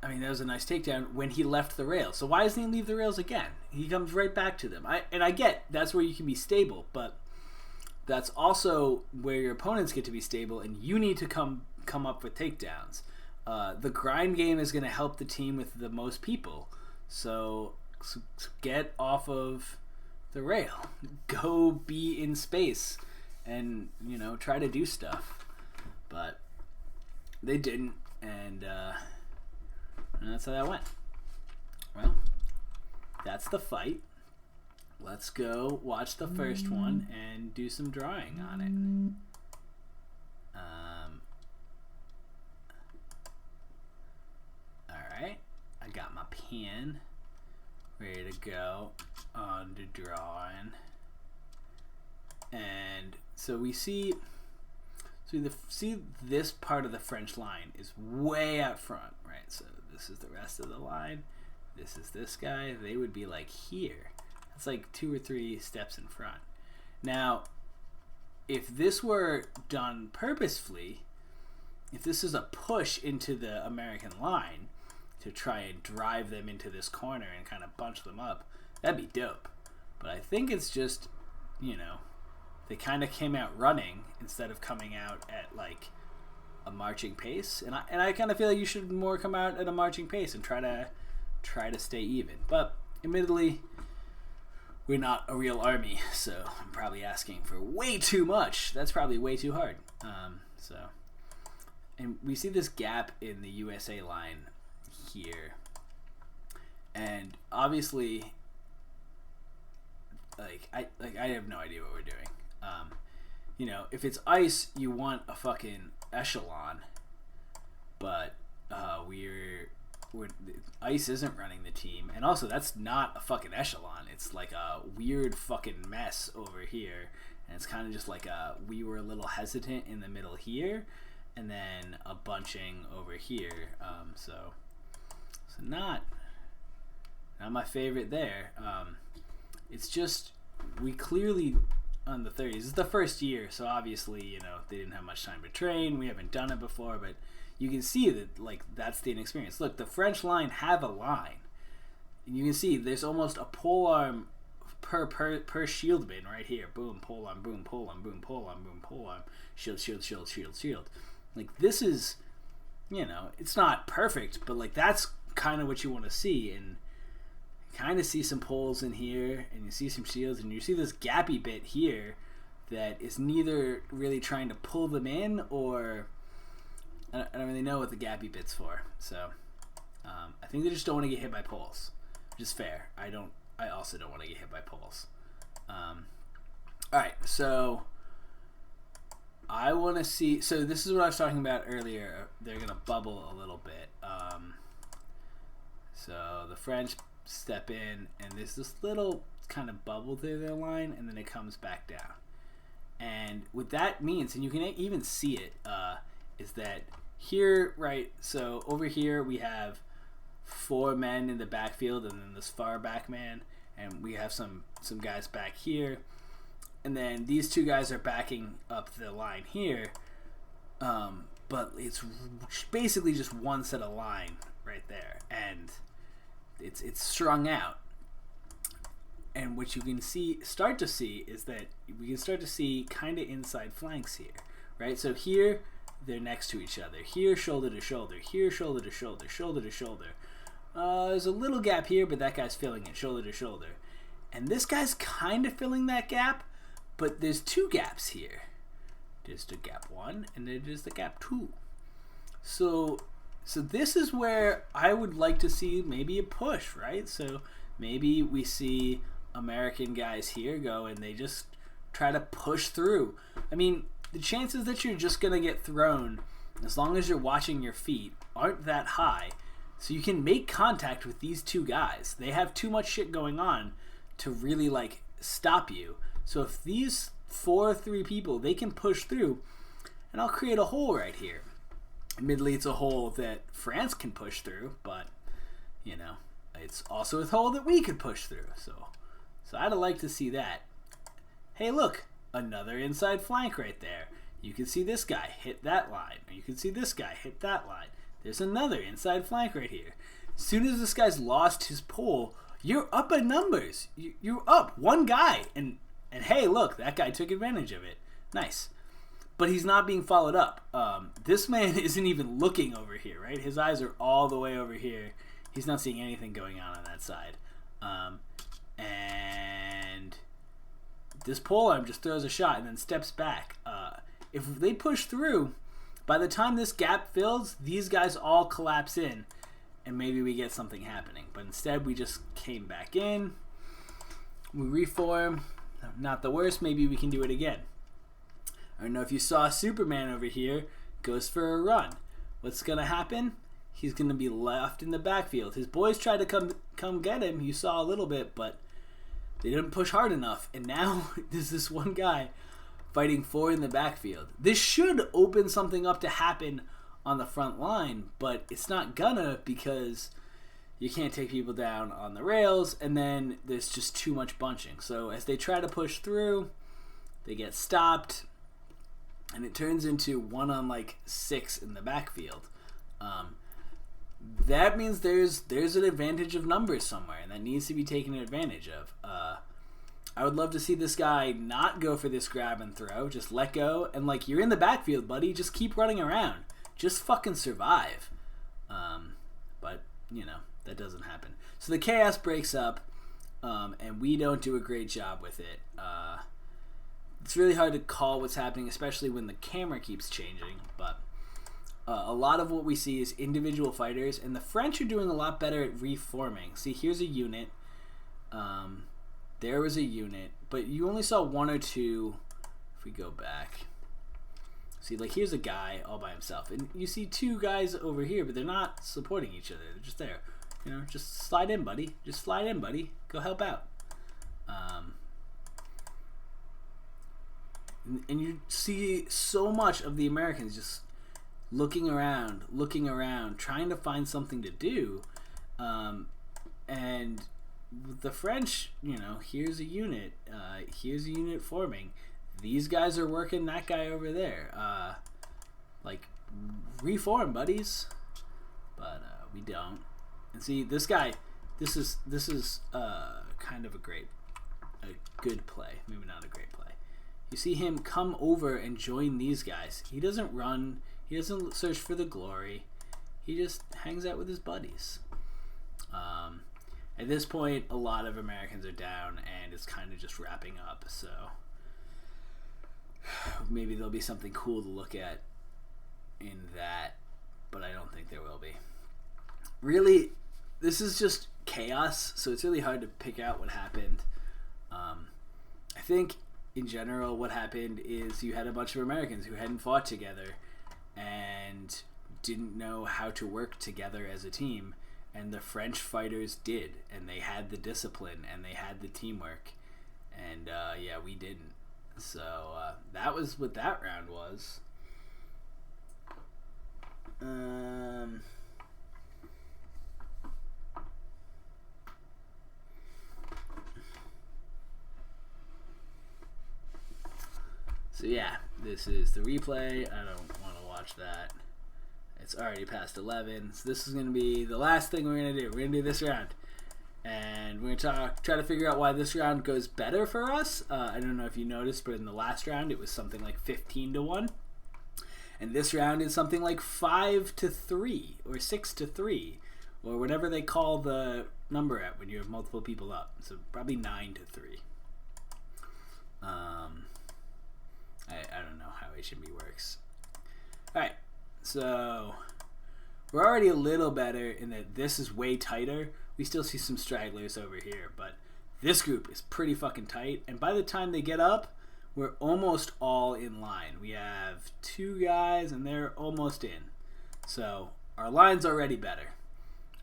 I mean, that was a nice takedown when he left the rails. So why doesn't he leave the rails again? He comes right back to them. I get that's where you can be stable, but that's also where your opponents get to be stable, and you need to come up with takedowns. The grind game is going to help the team with the most people. So get off of the rail. Go be in space and, try to do stuff. But they didn't, and that's how that went. Well, that's the fight. Let's go watch the first one and do some drawing on it. Alright, I got my pen ready to go on to drawing. And so we see this part of the French line is way out front, right? So this is the rest of the line. This is this guy. They would be like here. It's like 2 or 3 steps in front. Now, if this were done purposefully, if this is a push into the American line to try and drive them into this corner and kind of bunch them up, that'd be dope. But I think it's just, they kind of came out running instead of coming out at like a marching pace. And I kind of feel like you should more come out at a marching pace and try to stay even. But admittedly, we're not a real army, so I'm probably asking for way too much. That's probably way too hard. And we see this gap in the USA line here, and obviously, I have no idea what we're doing. If it's ice, you want a fucking echelon, but ice isn't running the team, and also that's not a fucking echelon. It's like a weird fucking mess over here, and it's kind of just like we were a little hesitant in the middle here, and then a bunching over here. So not my favorite there. It's just we clearly on the 30s. It's the first year, so obviously they didn't have much time to train. We haven't done it before, but you can see that that's the inexperience. Look, the French line have a line. And you can see there's almost a pole arm per shieldman right here. Boom, pole arm, boom, pole arm, boom, pole arm, boom, pole arm. Shield, shield, shield, shield, shield. This is, it's not perfect, but that's kind of what you want to see. And you kind of see some poles in here, and you see some shields, and you see this gappy bit here that is neither really trying to pull them in or... I don't really know what the gappy bit's for, so I think they just don't want to get hit by poles, which is fair. I also don't want to get hit by poles. All right, so I want to see. So this is what I was talking about earlier. They're gonna bubble a little bit. So the French step in, and there's this little kind of bubble through their line, and then it comes back down. And what that means, and you can even see it, is that here, right, so over here we have 4 men in the backfield and then this far back man, and we have some guys back here, and then these 2 guys are backing up the line here, but it's basically just one set of line right there, and it's strung out. And what you can start to see is that we can start to see kind of inside flanks here, right? So here they're next to each other. Here, shoulder to shoulder. Here, shoulder to shoulder. Shoulder to shoulder. There's a little gap here, but that guy's filling it, shoulder to shoulder. And this guy's kind of filling that gap, but there's 2 gaps here. There's the gap 1, and then there's the gap 2. So this is where I would like to see maybe a push, right? So maybe we see American guys here go and they just try to push through. I mean, the chances that you're just going to get thrown, as long as you're watching your feet, aren't that high. So you can make contact with these 2 guys. They have too much shit going on to really stop you. So if these 4 or 3 people, they can push through, and I'll create a hole right here. Admittedly, it's a hole that France can push through, but it's also a hole that we could push through. So I'd like to see that. Hey, look, another inside flank right there. You can see this guy hit that line, or you can see this guy hit that line. There's another inside flank right here. As soon as this guy's lost his pole, you're up in numbers. You're up one guy, and hey, look, that guy took advantage of it. Nice. But he's not being followed up. This man isn't even looking over here, right? His eyes are all the way over here. He's not seeing anything going on that side. And this polearm just throws a shot and then steps back. If they push through, by the time this gap fills, these guys all collapse in, and maybe we get something happening. But instead, we just came back in. We reform. Not the worst. Maybe we can do it again. I don't know if you saw Superman over here. Goes for a run. What's going to happen? He's going to be left in the backfield. His boys tried to come get him. You saw a little bit, but they didn't push hard enough. And now there's this one guy fighting 4 in the backfield. This should open something up to happen on the front line, but it's not gonna, because you can't take people down on the rails, and then there's just too much bunching. So as they try to push through, they get stopped, and it turns into 1 on like 6 in the backfield. That means there's an advantage of numbers somewhere, and that needs to be taken advantage of. I would love to see this guy not go for this grab and throw. Just let go. And, like, you're in the backfield, buddy. Just keep running around. Just fucking survive. But, you know, that doesn't happen. So the chaos breaks up, and we don't do a great job with it. It's really hard to call what's happening, especially when the camera keeps changing. But a lot of what we see is individual fighters, and the French are doing a lot better at reforming. See, here's a unit. There was a unit, but you only saw 1 or 2. If we go back, see, like, here's a guy all by himself, and you see 2 guys over here, but they're not supporting each other. They're just there. You know, just slide in, buddy. Just slide in, buddy. Go help out. And you see so much of the Americans just looking around, trying to find something to do, and the French, you know, here's a unit forming. These guys are working that guy over there. Like, reform, buddies. But we don't. And see, this guy, this is kind of a good play. Maybe not a great play. You see him come over and join these guys. He doesn't run. He doesn't search for the glory. He just hangs out with his buddies. At this point, a lot of Americans are down, and it's kind of just wrapping up. So maybe there'll be something cool to look at in that, but I don't think there will be. Really, this is just chaos, so it's really hard to pick out what happened. I think, in general, what happened is you had a bunch of Americans who hadn't fought together and didn't know how to work together as a team. And the French fighters did, and they had the discipline, and they had the teamwork, and yeah, we didn't. So that was what that round was. So yeah, this is the replay. I don't want to watch that. It's already past 11, so this is going to be the last thing we're going to do. We're going to do this round, and we're going to try to figure out why this round goes better for us. I don't know if you noticed, but in the last round it was something like 15-1, and this round is something like 5-3 or 6-3, or whatever they call the number at when you have multiple people up. So probably 9-3. I don't know how HMB works. All right. So we're already a little better in that this is way tighter. We still see some stragglers over here, but this group is pretty fucking tight. And by the time they get up, we're almost all in line. We have 2 guys, and they're almost in. So our line's already better.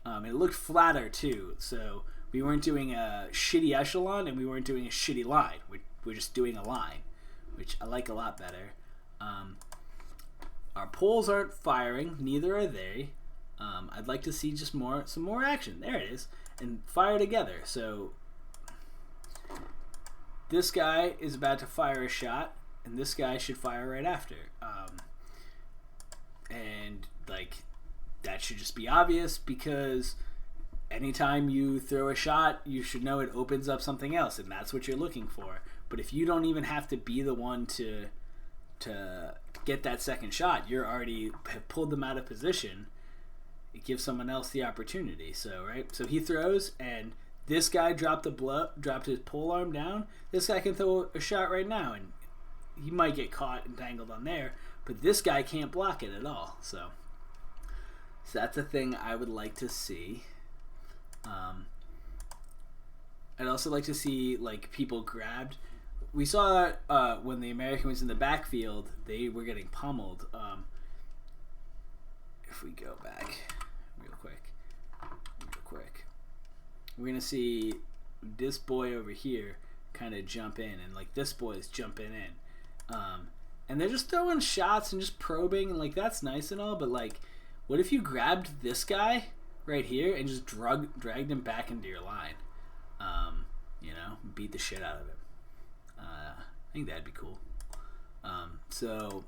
It looked flatter, too. So we weren't doing a shitty echelon, and we weren't doing a shitty line. We're just doing a line, which I like a lot better. Our poles aren't firing, neither are they. I'd like to see just some more action. There it is. And fire together. So this guy is about to fire a shot, and this guy should fire right after. And like that should just be obvious, because anytime you throw a shot, you should know it opens up something else, and that's what you're looking for. But if you don't even have to be the one to get that second shot, you're already have pulled them out of position. It gives someone else the opportunity. So he throws, and this guy dropped his pole arm down. This guy can throw a shot right now, and he might get caught and tangled on there, but this guy can't block it at all. So that's a thing I would like to see. I'd also like to see like people grabbed. We saw when the American was in the backfield, they were getting pummeled. If we go back real quick, we're gonna see this boy over here kind of jump in, and like this boy's jumping in, and they're just throwing shots and just probing, and like that's nice and all, but like, what if you grabbed this guy right here and just dragged him back into your line? Beat the shit out of him. I think that'd be cool. So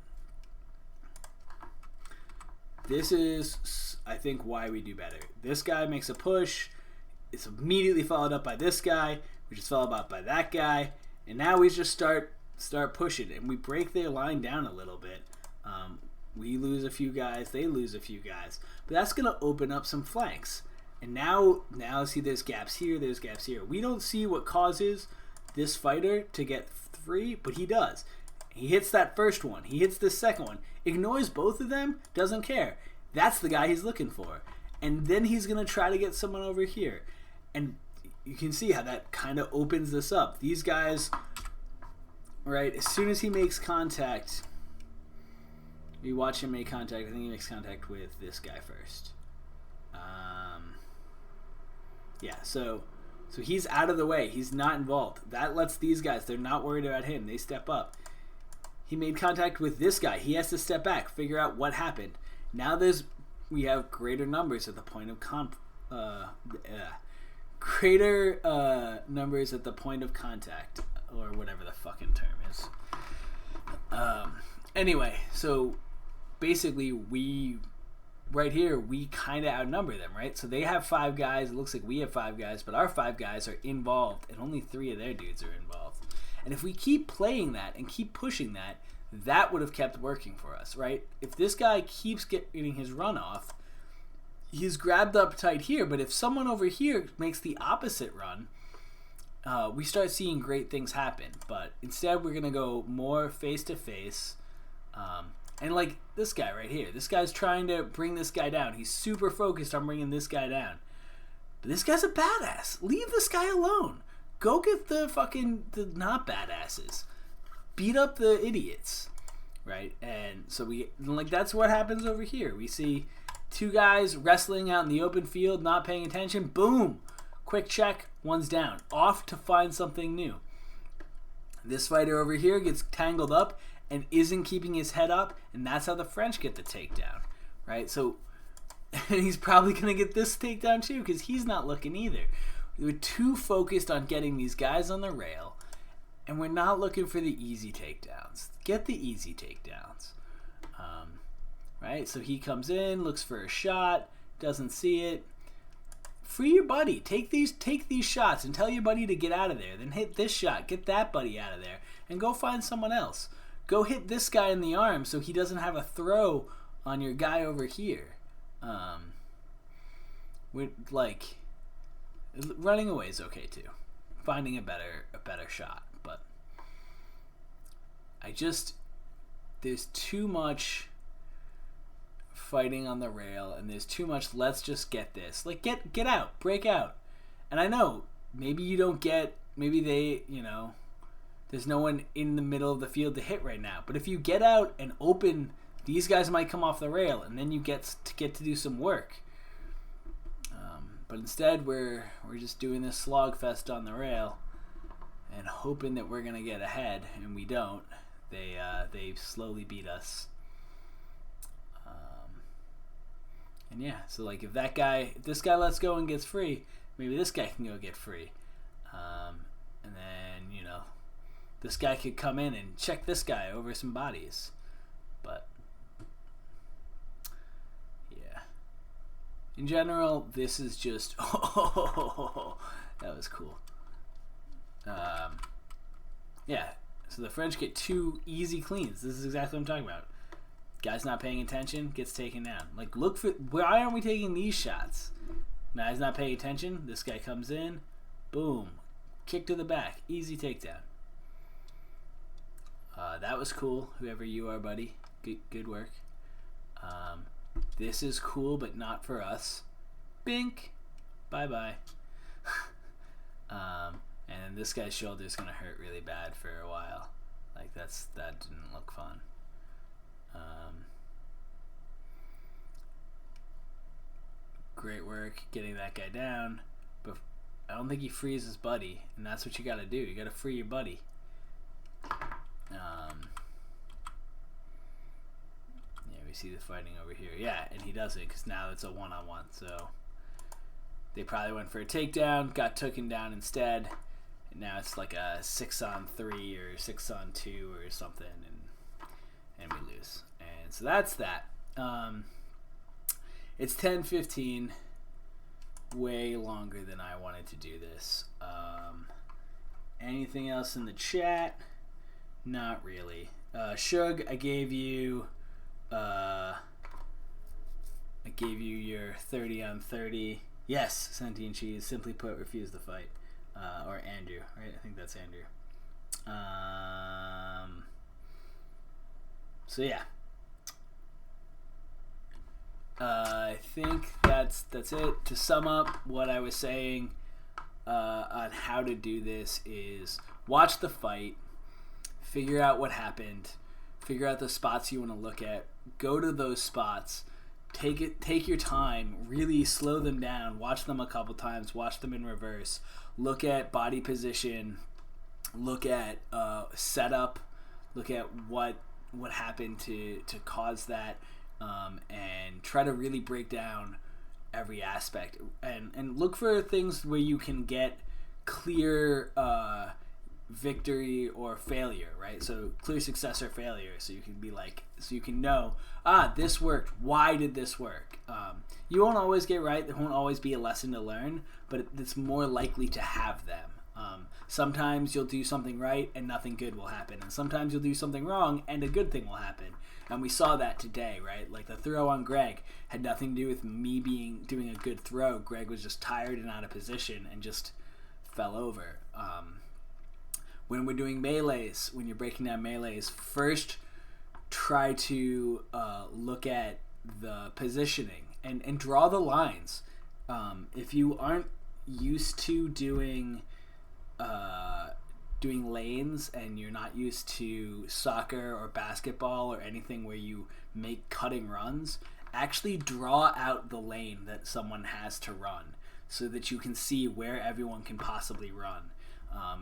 this is, I think, why we do better. This guy makes a push. It's immediately followed up by this guy, which is followed up by that guy, and now we just start pushing, and we break their line down a little bit. We lose a few guys, they lose a few guys, but that's going to open up some flanks. And now see, there's gaps here, there's gaps here. We don't see what causes this fighter to get free, but he does. He hits that first one. He hits the second one. Ignores both of them. Doesn't care. That's the guy he's looking for. And then he's going to try to get someone over here. And you can see how that kind of opens this up. These guys, right, as soon as he makes contact, you watch him make contact. I think he makes contact with this guy first. Yeah, so he's out of the way. He's not involved. That lets these guys, they're not worried about him. They step up. He made contact with this guy. He has to step back, figure out what happened. Now we have greater numbers at the point of numbers at the point of contact, or whatever the fucking term is. Anyway, so basically right here, we kind of outnumber them, right? So they have 5 guys. It looks like we have 5 guys, but our 5 guys are involved, and only 3 of their dudes are involved. And if we keep playing that and keep pushing that, that would have kept working for us, right? If this guy keeps getting his run off, he's grabbed up tight here, but if someone over here makes the opposite run, we start seeing great things happen. But instead, we're going to go more face-to-face. And like this guy right here, this guy's trying to bring this guy down. He's super focused on bringing this guy down. But this guy's a badass. Leave this guy alone. Go get the not badasses. Beat up the idiots, right? And so that's what happens over here. We see 2 guys wrestling out in the open field, not paying attention. Boom! Quick check, one's down. Off to find something new. This fighter over here gets tangled up and isn't keeping his head up, and that's how the French get the takedown, right? So, and he's probably going to get this takedown too, because he's not looking either. We're too focused on getting these guys on the rail, and we're not looking for the easy takedowns. Get the easy takedowns, right? So he comes in, looks for a shot, doesn't see it. Free your buddy. Take these shots and tell your buddy to get out of there. Then hit this shot, get that buddy out of there, and go find someone else. Go hit this guy in the arm so he doesn't have a throw on your guy over here. Running away is okay too. Finding a better shot, but there's too much fighting on the rail, and there's too much let's just get this. Like get out, break out. And I know maybe you don't get, maybe they, there's no one in the middle of the field to hit right now. But if you get out and open, these guys might come off the rail, and then you get to do some work. But instead, we're just doing this slog fest on the rail, and hoping that we're gonna get ahead, and we don't. They slowly beat us. And yeah, so like if this guy lets go and gets free, maybe this guy can go get free. And then this guy could come in and check this guy over some bodies. But yeah, in general, this is just oh, that was cool. Yeah, so the French get 2 easy cleans. This is exactly what I'm talking about. Guy's not paying attention, gets taken down. Like, look for, why aren't we taking these shots? Now he's not paying attention. This guy comes in, boom, kick to the back, easy takedown. That was cool. Whoever you are, buddy, good work. This is cool, but not for us. Bink, bye bye. And then this guy's shoulder is gonna hurt really bad for a while. Like that didn't look fun. Great work getting that guy down, but I don't think he frees his buddy, and that's what you gotta do. You gotta free your buddy. Yeah, we see the fighting over here. Yeah, and he does it because now it's a one-on-one. So they probably went for a takedown, got taken down instead. And now it's like a 6-on-3 or 6-on-2 or something, and we lose. And so that's that. It's 10:15. Way longer than I wanted to do this. Anything else in the chat? Not really. Shug, I gave you your 30-on-30. Yes, Sentient Cheese. Simply put, refuse the fight. Or Andrew, right? I think that's Andrew. So yeah. I think that's it. To sum up what I was saying on how to do this is watch the fight, figure out what happened, figure out the spots you want to look at, go to those spots, take your time, really slow them down, watch them a couple times, watch them in reverse, look at body position, look at setup, look at what happened to cause that. And try to really break down every aspect and look for things where you can get clear victory or failure, right? So clear success or failure, so you can be like, so you can know, this worked, why did this work? You won't always get right, there won't always be a lesson to learn, but it's more likely to have them. Sometimes you'll do something right and nothing good will happen, and sometimes you'll do something wrong and a good thing will happen. And we saw that today, right? Like the throw on Greg had nothing to do with me doing a good throw. Greg was just tired and out of position and just fell over. When we're doing melees, when you're breaking down melees, first try to look at the positioning and draw the lines. If you aren't used to doing lanes and you're not used to soccer or basketball or anything where you make cutting runs, actually draw out the lane that someone has to run so that you can see where everyone can possibly run,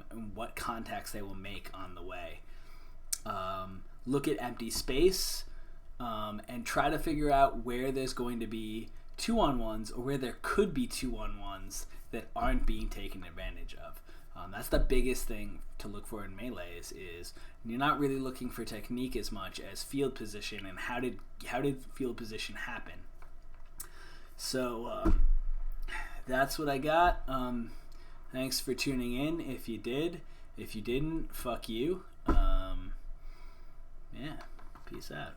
and what contacts they will make on the way. Look at empty space, and try to figure out where there's going to be 2-on-1s or where there could be 2-on-1s that aren't being taken advantage of. That's the biggest thing to look for in melees is you're not really looking for technique as much as field position and how did field position happen. So that's what I got. Thanks for tuning in if you did. If you didn't, fuck you. Yeah, peace out.